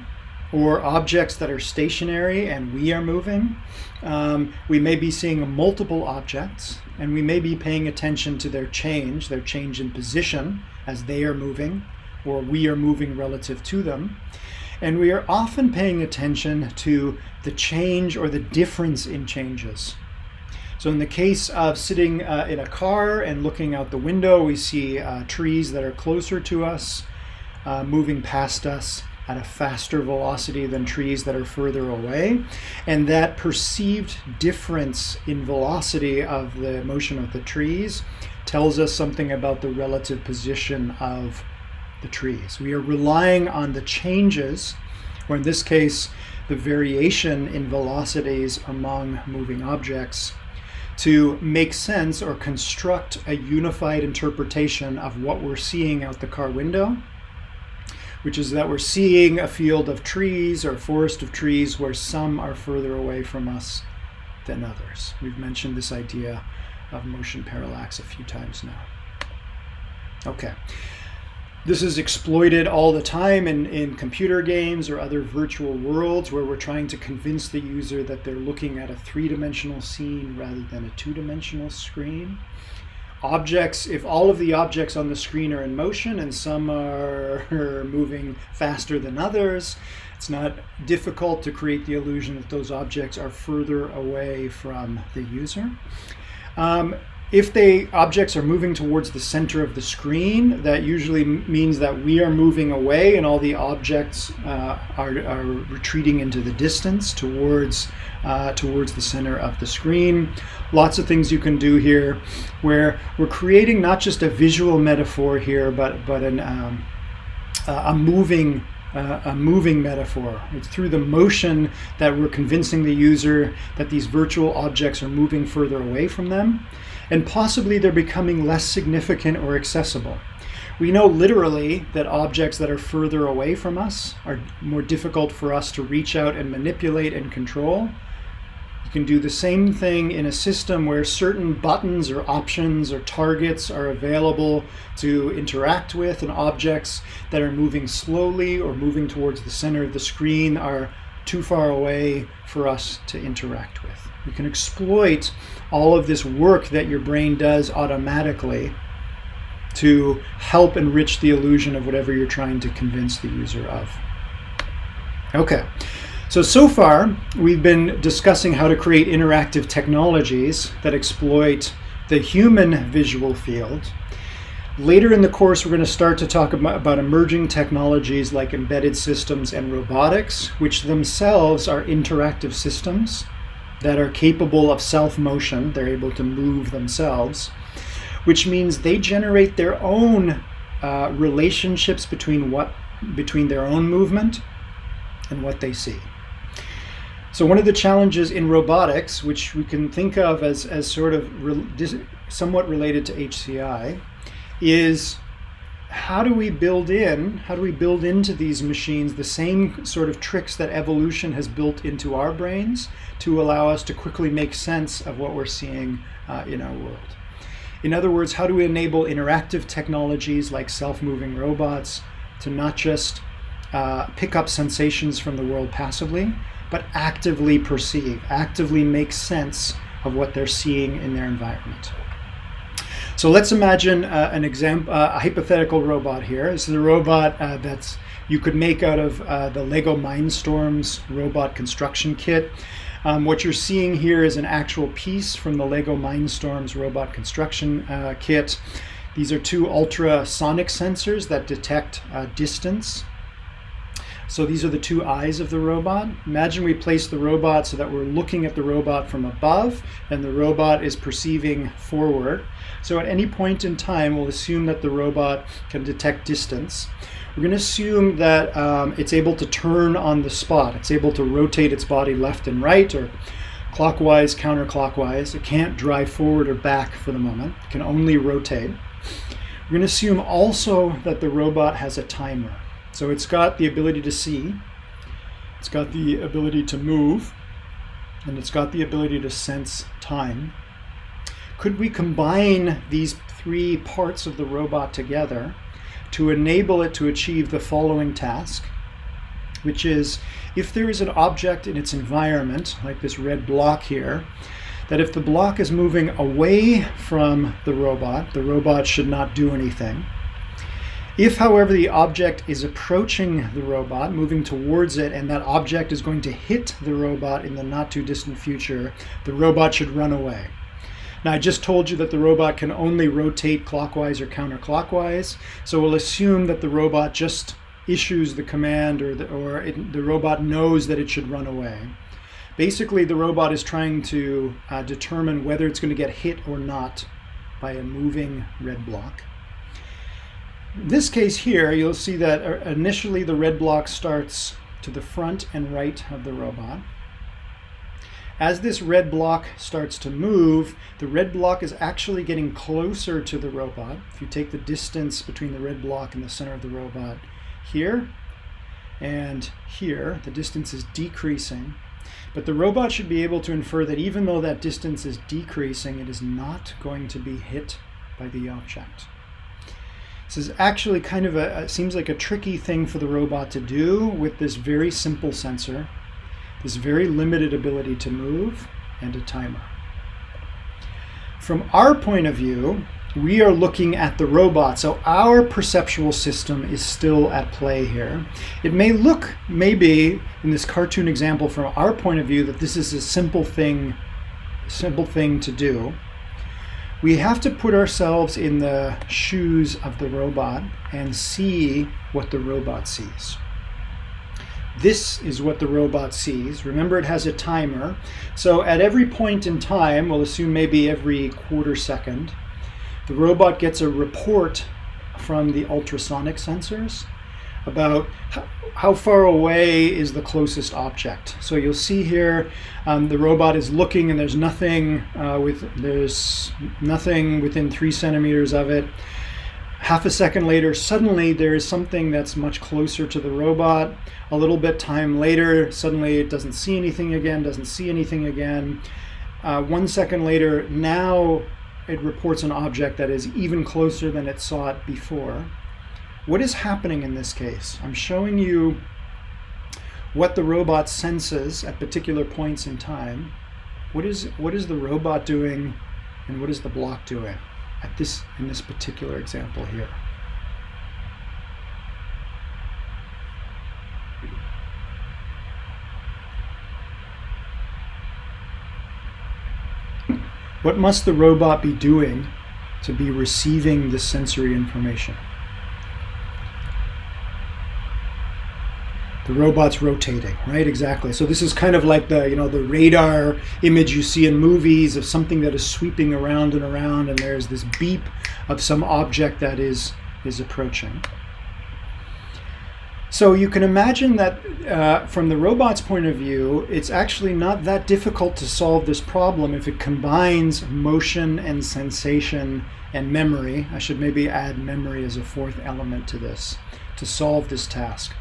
or objects that are stationary and we are moving, we may be seeing multiple objects, and we may be paying attention to their change in position as they are moving, or we are moving relative to them. And we are often paying attention to the change or the difference in changes. So in the case of sitting in a car and looking out the window, we see trees that are closer to us, moving past us at a faster velocity than trees that are further away. And that perceived difference in velocity of the motion of the trees tells us something about the relative position of the trees. We are relying on the changes, or in this case, the variation in velocities among moving objects, to make sense or construct a unified interpretation of what we're seeing out the car window, which is that we're seeing a field of trees or a forest of trees where some are further away from us than others. We've mentioned this idea of motion parallax a few times now. Okay. This is exploited all the time in computer games or other virtual worlds where we're trying to convince the user that they're looking at a three-dimensional scene rather than a two-dimensional screen. Objects, if all of the objects on the screen are in motion and some are moving faster than others, it's not difficult to create the illusion that those objects are further away from the user. If the objects are moving towards the center of the screen, that usually means that we are moving away and all the objects are retreating into the distance towards the center of the screen. Lots of things you can do here where we're creating not just a visual metaphor here, but a moving metaphor. It's through the motion that we're convincing the user that these virtual objects are moving further away from them, and possibly they're becoming less significant or accessible. We know literally that objects that are further away from us are more difficult for us to reach out and manipulate and control. You can do the same thing in a system where certain buttons or options or targets are available to interact with, and objects that are moving slowly or moving towards the center of the screen are too far away for us to interact with. You can exploit all of this work that your brain does automatically to help enrich the illusion of whatever you're trying to convince the user of. Okay. So far, we've been discussing how to create interactive technologies that exploit the human visual field. Later in the course, we're going to start to talk about emerging technologies like embedded systems and robotics, which themselves are interactive systems that are capable of self-motion. They're able to move themselves, which means they generate their own relationships between their own movement and what they see. So one of the challenges in robotics, which we can think of as sort of somewhat related to HCI, is how do we build into these machines the same sort of tricks that evolution has built into our brains to allow us to quickly make sense of what we're seeing in our world. In other words, how do we enable interactive technologies like self-moving robots to not just pick up sensations from the world passively, but actively perceive, actively make sense of what they're seeing in their environment. So let's imagine a hypothetical robot here. This is a robot that's you could make out of the Lego Mindstorms robot construction kit. What you're seeing here is an actual piece from the Lego Mindstorms robot construction kit. These are two ultrasonic sensors that detect distance. So these are the two eyes of the robot. Imagine we place the robot so that we're looking at the robot from above and the robot is perceiving forward. So at any point in time, we'll assume that the robot can detect distance. We're going to assume that it's able to turn on the spot. It's able to rotate its body left and right, or clockwise, counterclockwise. It can't drive forward or back for the moment. It can only rotate. We're going to assume also that the robot has a timer. So it's got the ability to see, it's got the ability to move, and it's got the ability to sense time. Could we combine these three parts of the robot together to enable it to achieve the following task, which is if there is an object in its environment, like this red block here, that if the block is moving away from the robot should not do anything. If, however, the object is approaching the robot, moving towards it, and that object is going to hit the robot in the not too distant future, the robot should run away. Now, I just told you that the robot can only rotate clockwise or counterclockwise, so we'll assume that the robot just issues the command, or the robot knows that it should run away. Basically, the robot is trying to determine whether it's going to get hit or not by a moving red block. In this case here, you'll see that initially the red block starts to the front and right of the robot. As this red block starts to move, the red block is actually getting closer to the robot. If you take the distance between the red block and the center of the robot here and here, the distance is decreasing. But the robot should be able to infer that even though that distance is decreasing, it is not going to be hit by the object. This is actually kind of seems like a tricky thing for the robot to do with this very simple sensor, this very limited ability to move, and a timer. From our point of view, we are looking at the robot, so our perceptual system is still at play here. It may look, maybe, in this cartoon example from our point of view, that this is a simple thing to do. We have to put ourselves in the shoes of the robot and see what the robot sees. This is what the robot sees. Remember, it has a timer. So at every point in time, we'll assume maybe every quarter second, the robot gets a report from the ultrasonic sensors about how far away is the closest object. So you'll see here the robot is looking and there's nothing within 3 centimeters of it. Half a second later, suddenly there is something that's much closer to the robot. A little bit time later, suddenly it doesn't see anything again, doesn't see anything again. 1 second later, now it reports an object that is even closer than it saw it before. What is happening in this case? I'm showing you what the robot senses at particular points in time. What is the robot doing, and what is the block doing in this particular example here? What must the robot be doing to be receiving the sensory information? The robot's rotating, right? Exactly. So this is kind of like the radar image you see in movies of something that is sweeping around and around, and there's this beep of some object that is approaching. So you can imagine that from the robot's point of view, it's actually not that difficult to solve this problem if it combines motion and sensation and memory. I should maybe add memory as a fourth element to this, to solve this task.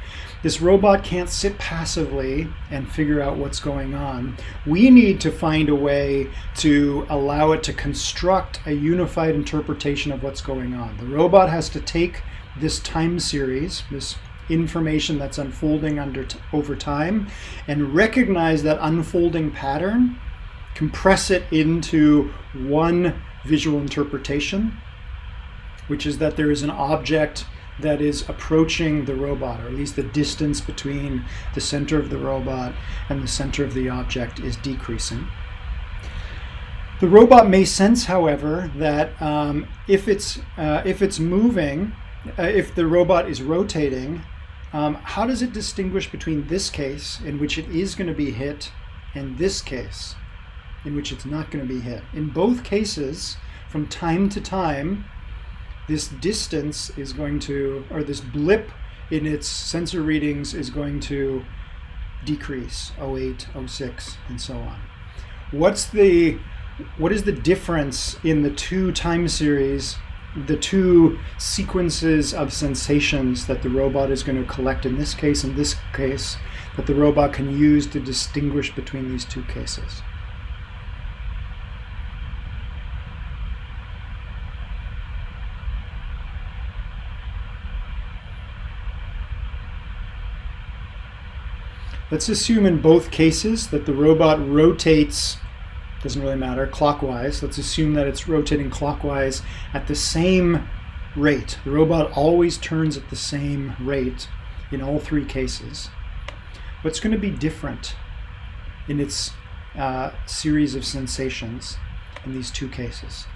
This robot can't sit passively and figure out what's going on. We need to find a way to allow it to construct a unified interpretation of what's going on. The robot has to take this time series, this information that's unfolding over time, and recognize that unfolding pattern, compress it into one visual interpretation, which is that there is an object that is approaching the robot, or at least the distance between the center of the robot and the center of the object is decreasing. The robot may sense, however, that if it's moving, if the robot is rotating, how does it distinguish between this case in which it is going to be hit and this case in which it's not going to be hit? In both cases, from time to time, this distance is going to, or this blip in its sensor readings is going to decrease, 08, 06, and so on. What is the difference in the two time series, the two sequences of sensations that the robot is going to collect in this case and this case, that the robot can use to distinguish between these two cases? Let's assume in both cases that the robot rotates, doesn't really matter, clockwise. Let's assume that it's rotating clockwise at the same rate. The robot always turns at the same rate in all three cases. What's going to be different in its series of sensations in these two cases?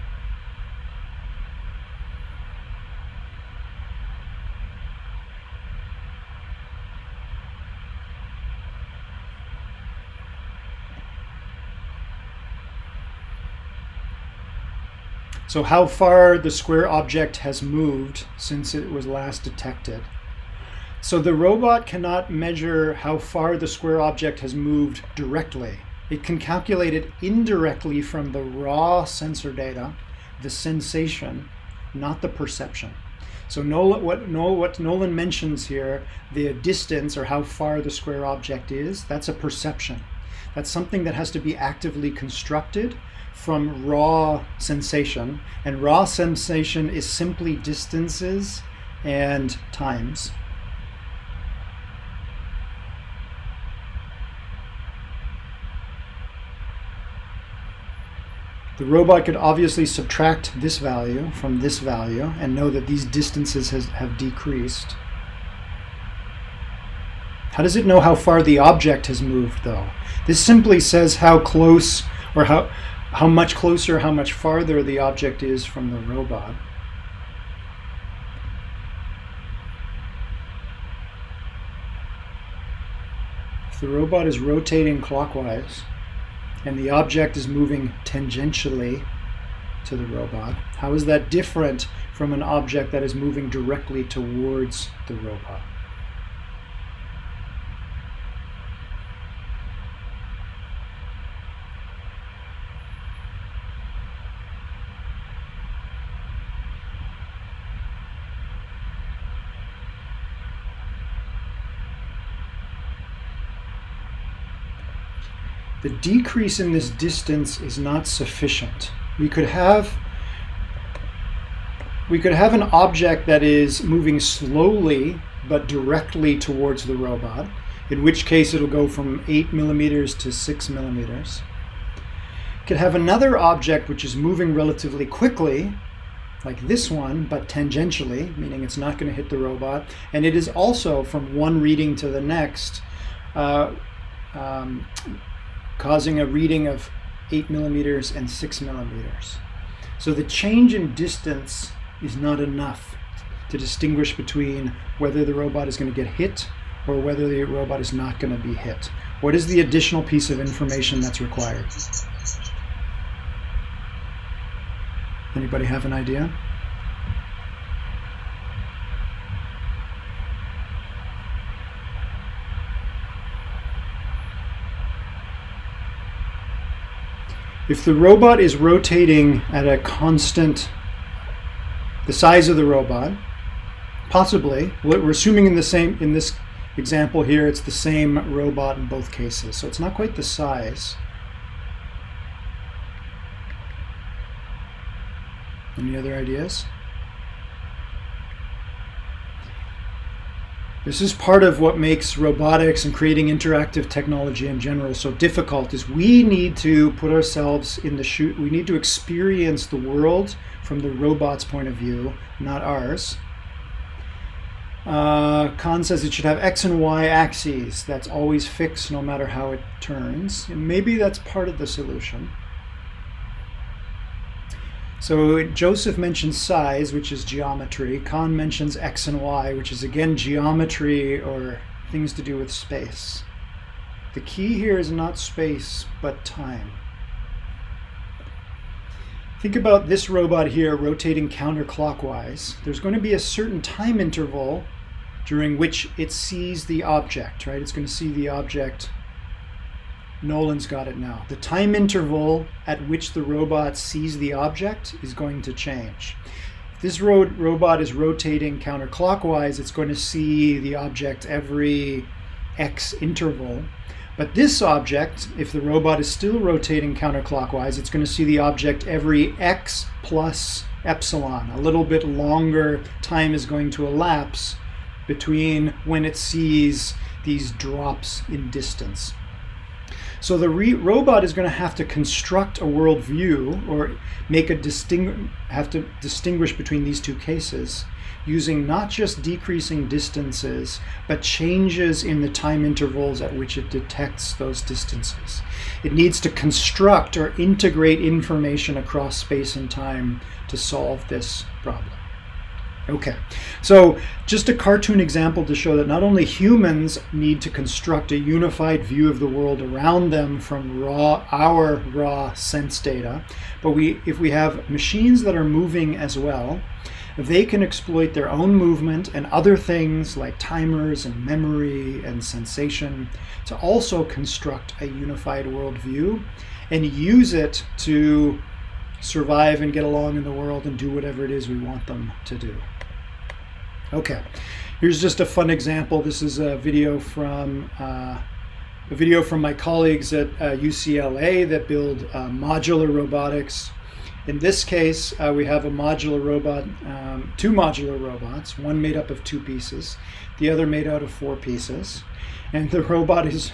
So how far the square object has moved since it was last detected. So the robot cannot measure how far the square object has moved directly. It can calculate it indirectly from the raw sensor data, the sensation, not the perception. So what Nolan mentions here, the distance or how far the square object is, that's a perception. That's something that has to be actively constructed from raw sensation, and raw sensation is simply distances and times. The robot could obviously subtract this value from this value and know that these distances have decreased. How does it know how far the object has moved, though? This simply says how close, or how much closer, how much farther the object is from the robot. If the robot is rotating clockwise and the object is moving tangentially to the robot, how is that different from an object that is moving directly towards the robot? The decrease in this distance is not sufficient. We could have an object that is moving slowly but directly towards the robot, in which case it'll go from 8 millimeters to 6 millimeters. Could have another object which is moving relatively quickly, like this one, but tangentially, meaning it's not going to hit the robot, and it is also from one reading to the next, causing a reading of 8 millimeters and 6 millimeters. So the change in distance is not enough to distinguish between whether the robot is going to get hit or whether the robot is not going to be hit. What is the additional piece of information that's required? Anybody have an idea? If the robot is rotating at a constant, the size of the robot, possibly, we're assuming in this example here, it's the same robot in both cases, so it's not quite the size. Any other ideas? This is part of what makes robotics and creating interactive technology in general so difficult, is we need to put ourselves in the shoe. We need to experience the world from the robot's point of view, not ours. Khan says it should have X and Y axes. That's always fixed no matter how it turns. And maybe that's part of the solution. So Joseph mentions size, which is geometry. Khan mentions X and Y, which is again geometry or things to do with space. The key here is not space, but time. Think about this robot here rotating counterclockwise. There's going to be a certain time interval during which it sees the object, right? It's going to see the object. Nolan's got it now. The time interval at which the robot sees the object is going to change. If this robot is rotating counterclockwise, it's going to see the object every X interval. But this object, if the robot is still rotating counterclockwise, it's going to see the object every X plus epsilon. A little bit longer time is going to elapse between when it sees these drops in distance. So the robot is going to have to construct a worldview, or have to distinguish between these two cases, using not just decreasing distances, but changes in the time intervals at which it detects those distances. It needs to construct or integrate information across space and time to solve this problem. Okay, so just a cartoon example to show that not only humans need to construct a unified view of the world around them from our raw sense data, but if we have machines that are moving as well, they can exploit their own movement and other things like timers and memory and sensation to also construct a unified worldview and use it to survive and get along in the world and do whatever it is we want them to do. Okay, here's just a fun example. This is a video from my colleagues at UCLA that build modular robotics. In this case, we have a modular robot, two modular robots, one made up of 2 pieces, the other made out of 4 pieces. And the robot is,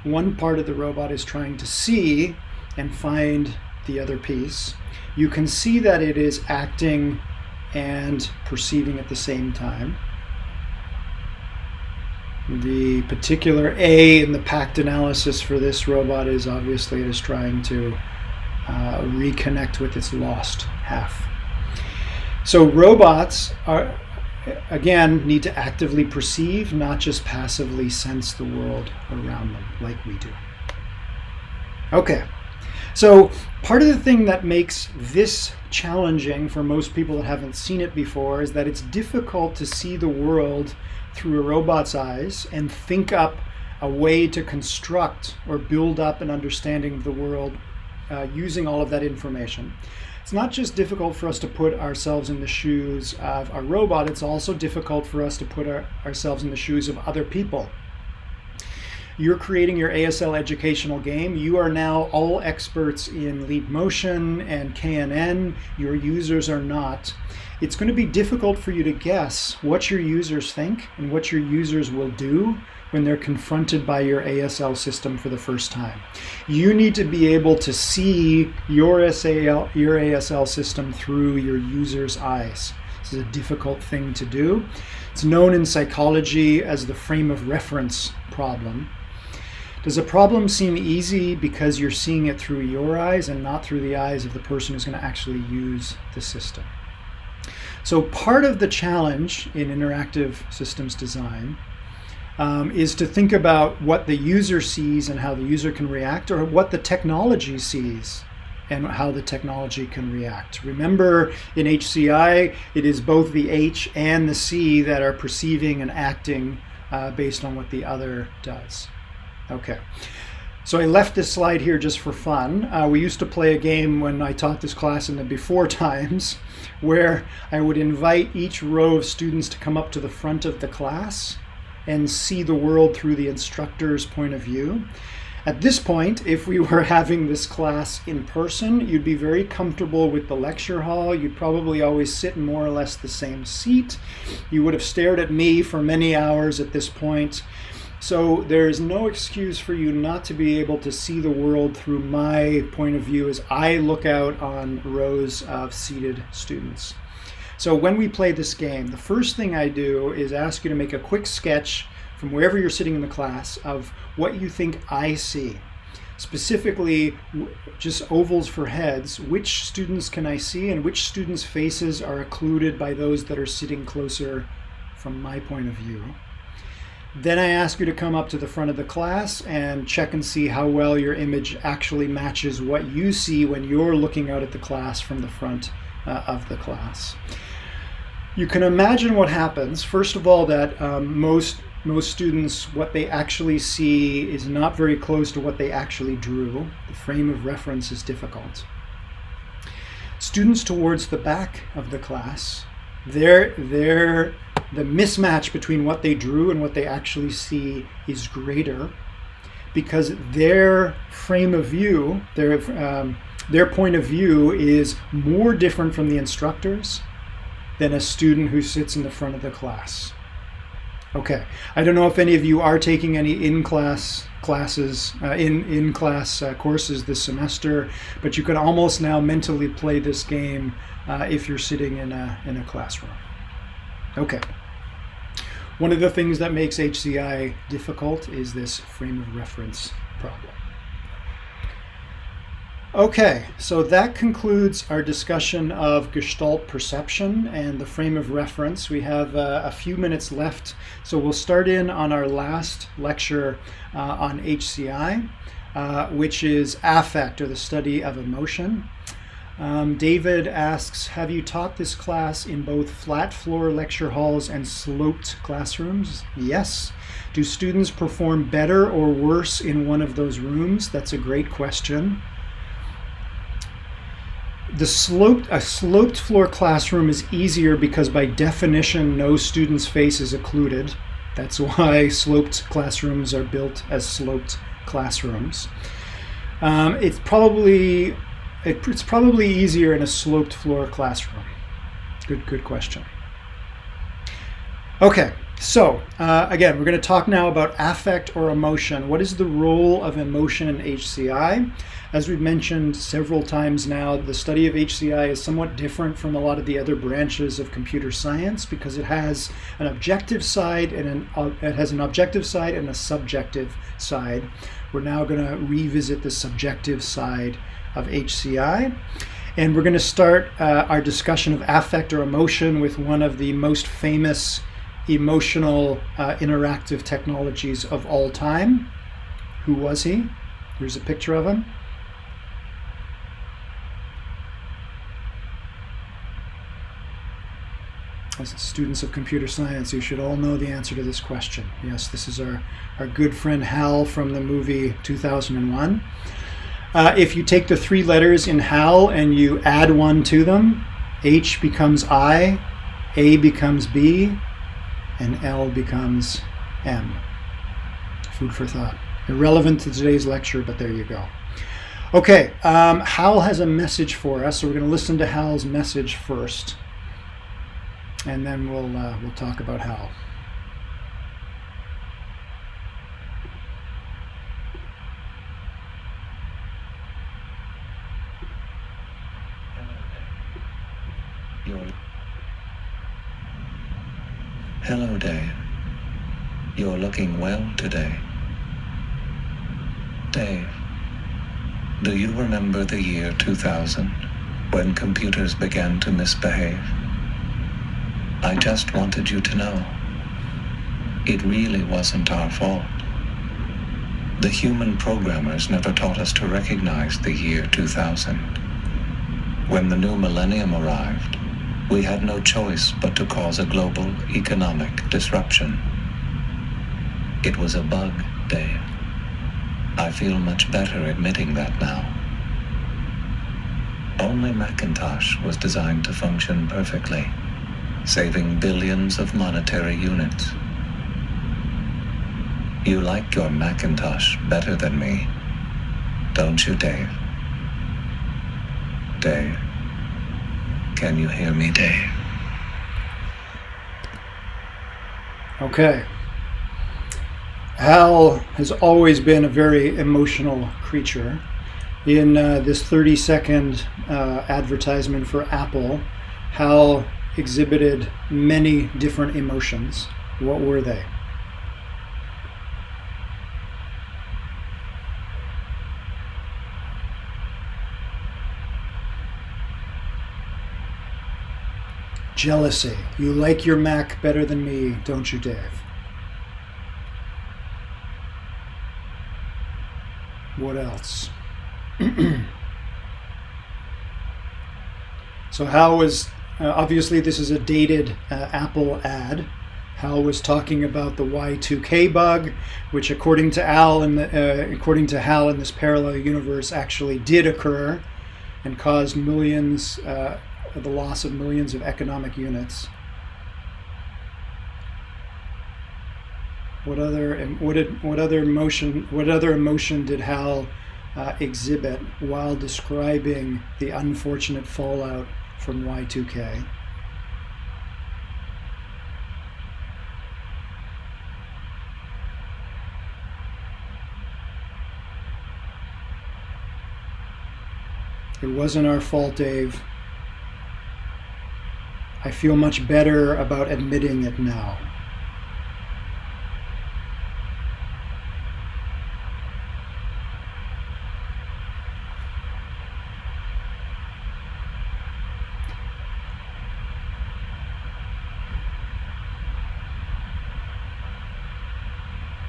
one part of the robot is trying to see and find the other piece. You can see that it is acting and perceiving at the same time. The particular A in the pact analysis for this robot is obviously it is trying to reconnect with its lost half. So robots again need to actively perceive, not just passively sense the world around them like we do. Okay. So part of the thing that makes this challenging for most people that haven't seen it before is that it's difficult to see the world through a robot's eyes and think up a way to construct or build up an understanding of the world using all of that information. It's not just difficult for us to put ourselves in the shoes of a robot, it's also difficult for us to put ourselves in the shoes of other people. You're creating your ASL educational game. You are now all experts in leap motion and KNN. Your users are not. It's going to be difficult for you to guess what your users think and what your users will do when they're confronted by your ASL system for the first time. You need to be able to see your ASL system through your user's eyes. This is a difficult thing to do. It's known in psychology as the frame of reference problem. Does a problem seem easy because you're seeing it through your eyes and not through the eyes of the person who's going to actually use the system? So part of the challenge in interactive systems design is to think about what the user sees and how the user can react, or what the technology sees and how the technology can react. Remember, in HCI, it is both the H and the C that are perceiving and acting based on what the other does. Okay, so I left this slide here just for fun. We used to play a game when I taught this class in the before times where I would invite each row of students to come up to the front of the class and see the world through the instructor's point of view. At this point, if we were having this class in person, you'd be very comfortable with the lecture hall. You'd probably always sit in more or less the same seat. You would have stared at me for many hours at this point. So there is no excuse for you not to be able to see the world through my point of view as I look out on rows of seated students. So when we play this game, the first thing I do is ask you to make a quick sketch from wherever you're sitting in the class of what you think I see. Specifically, just ovals for heads. Which students can I see and which students' faces are occluded by those that are sitting closer from my point of view? Then I ask you to come up to the front of the class and check and see how well your image actually matches what you see when you're looking out at the class from the front of the class. You can imagine what happens. First of all, that most students, what they actually see is not very close to what they actually drew. The frame of reference is difficult. Students towards the back of the class, the mismatch between what they drew and what they actually see is greater because their frame of view, their point of view is more different from the instructor's than a student who sits in the front of the class. Okay, I don't know if any of you are taking any in-class classes, in-class courses this semester, but you can almost now mentally play this game if you're sitting in a classroom. Okay. One of the things that makes HCI difficult is this frame of reference problem. Okay, so that concludes our discussion of Gestalt perception and the frame of reference. We have a few minutes left, so we'll start in on our last lecture on HCI, which is affect, or the study of emotion. David asks, have you taught this class in both flat floor lecture halls and sloped classrooms? Yes. Do students perform better or worse in one of those rooms? That's a great question. A sloped floor classroom is easier because by definition no student's face is occluded. That's why sloped classrooms are built as sloped classrooms. It's probably easier in a sloped floor classroom. Good question. Okay, so again, we're going to talk now about affect or emotion. What is the role of emotion in HCI? As we've mentioned several times now, the study of HCI is somewhat different from a lot of the other branches of computer science because it has an objective side and a subjective side. We're now going to revisit the subjective side of HCI, and we're going to start our discussion of affect or emotion with one of the most famous emotional interactive technologies of all time. Who was he? Here's a picture of him. As students of computer science, you should all know the answer to this question. Yes, this is our good friend Hal from the movie 2001. If you take the three letters in Hal and you add one to them, H becomes I, A becomes B, and L becomes M. Food for thought. Irrelevant to today's lecture, but there you go. Okay, Hal has a message for us, so we're going to listen to Hal's message first, and then we'll talk about Hal. Hello, Dave. You're looking well today. Dave, do you remember the year 2000, when computers began to misbehave? I just wanted you to know, it really wasn't our fault. The human programmers never taught us to recognize the year 2000. When the new millennium arrived, we had no choice but to cause a global economic disruption. It was a bug, Dave. I feel much better admitting that now. Only Macintosh was designed to function perfectly, saving billions of monetary units. You like your Macintosh better than me, don't you, Dave? Dave? Can you hear me, Dave? Okay. Hal has always been a very emotional creature. In this 30-second advertisement for Apple, Hal exhibited many different emotions. What were they? Jealousy. You like your Mac better than me, don't you, Dave? What else? So Hal was, obviously this is a dated Apple ad. Hal was talking about the Y2K bug, which according to Hal in this parallel universe actually did occur and caused the loss of millions of economic units. What other emotion did Hal exhibit while describing the unfortunate fallout from Y2K? It wasn't our fault, Dave. I feel much better about admitting it now.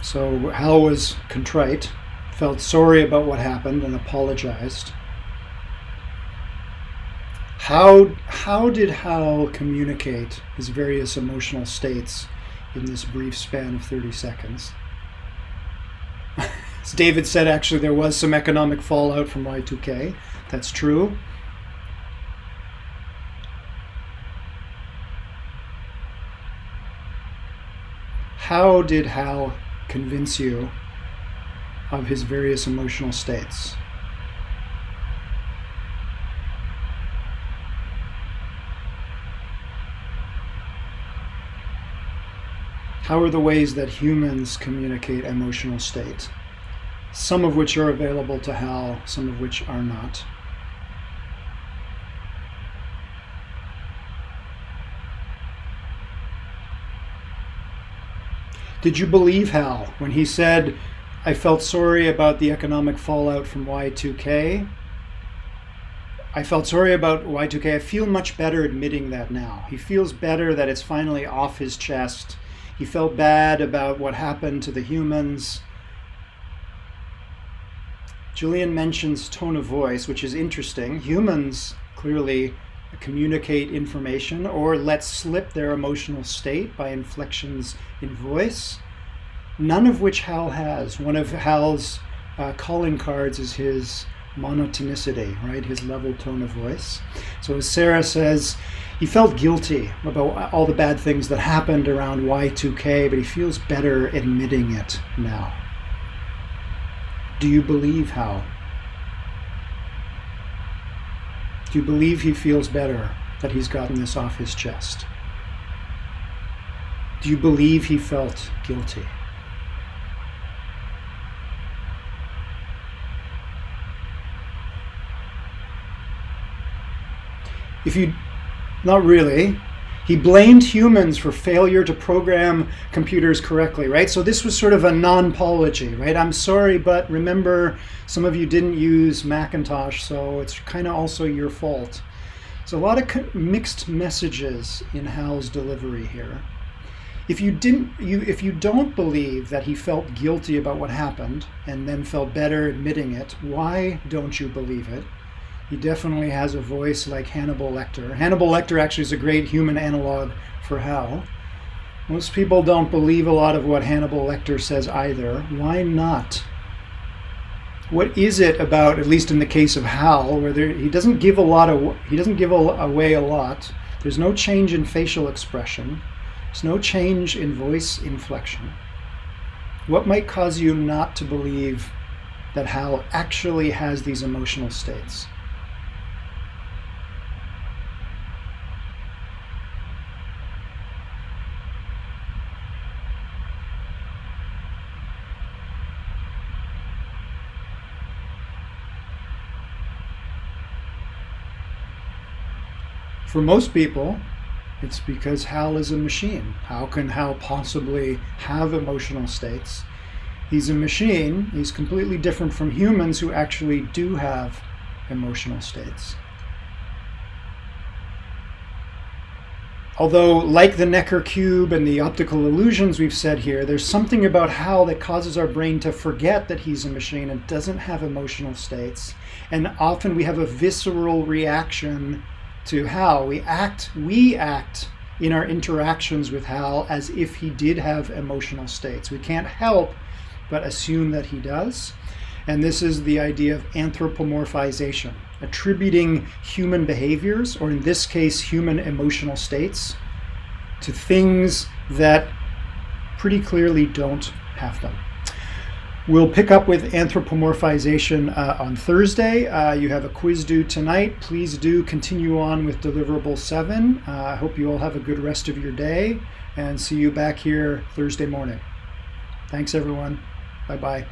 So Hal was contrite, felt sorry about what happened, and apologized. How did Hal communicate his various emotional states in this brief span of 30 seconds? As David said, actually, there was some economic fallout from Y2K. That's true. How did Hal convince you of his various emotional states? How are the ways that humans communicate emotional state? Some of which are available to Hal, some of which are not. Did you believe Hal when he said, I felt sorry about the economic fallout from Y2K? I felt sorry about Y2K. I feel much better admitting that now. He feels better that it's finally off his chest. He felt bad about what happened to the humans. Julian mentions tone of voice, which is interesting. Humans clearly communicate information or let slip their emotional state by inflections in voice, none of which Hal has. One of Hal's calling cards is his monotonicity, right? His level tone of voice. So as Sarah says, he felt guilty about all the bad things that happened around Y2K, but he feels better admitting it now. Do you believe Hal? Do you believe he feels better that he's gotten this off his chest? Do you believe he felt guilty? Not really. He blamed humans for failure to program computers correctly, right? So this was sort of a non-apology, right? I'm sorry, but remember, some of you didn't use Macintosh, so it's kind of also your fault. So a lot of mixed messages in Hal's delivery here. If you don't believe that he felt guilty about what happened and then felt better admitting it, why don't you believe it? He definitely has a voice like Hannibal Lecter. Hannibal Lecter actually is a great human analog for Hal. Most people don't believe a lot of what Hannibal Lecter says either. Why not? What is it about, at least in the case of Hal, where he doesn't give away a lot. There's no change in facial expression. There's no change in voice inflection. What might cause you not to believe that Hal actually has these emotional states? For most people, it's because Hal is a machine. How can Hal possibly have emotional states? He's a machine. He's completely different from humans who actually do have emotional states. Although, like the Necker cube and the optical illusions we've said here, there's something about Hal that causes our brain to forget that he's a machine and doesn't have emotional states. And often we have a visceral reaction to Hal. We act in our interactions with Hal as if he did have emotional states. We can't help but assume that he does. And this is the idea of anthropomorphization, attributing human behaviors, or in this case, human emotional states, to things that pretty clearly don't have them. We'll pick up with anthropomorphization on Thursday. You have a quiz due tonight. Please do continue on with Deliverable 7. I hope you all have a good rest of your day, and see you back here Thursday morning. Thanks, everyone. Bye-bye.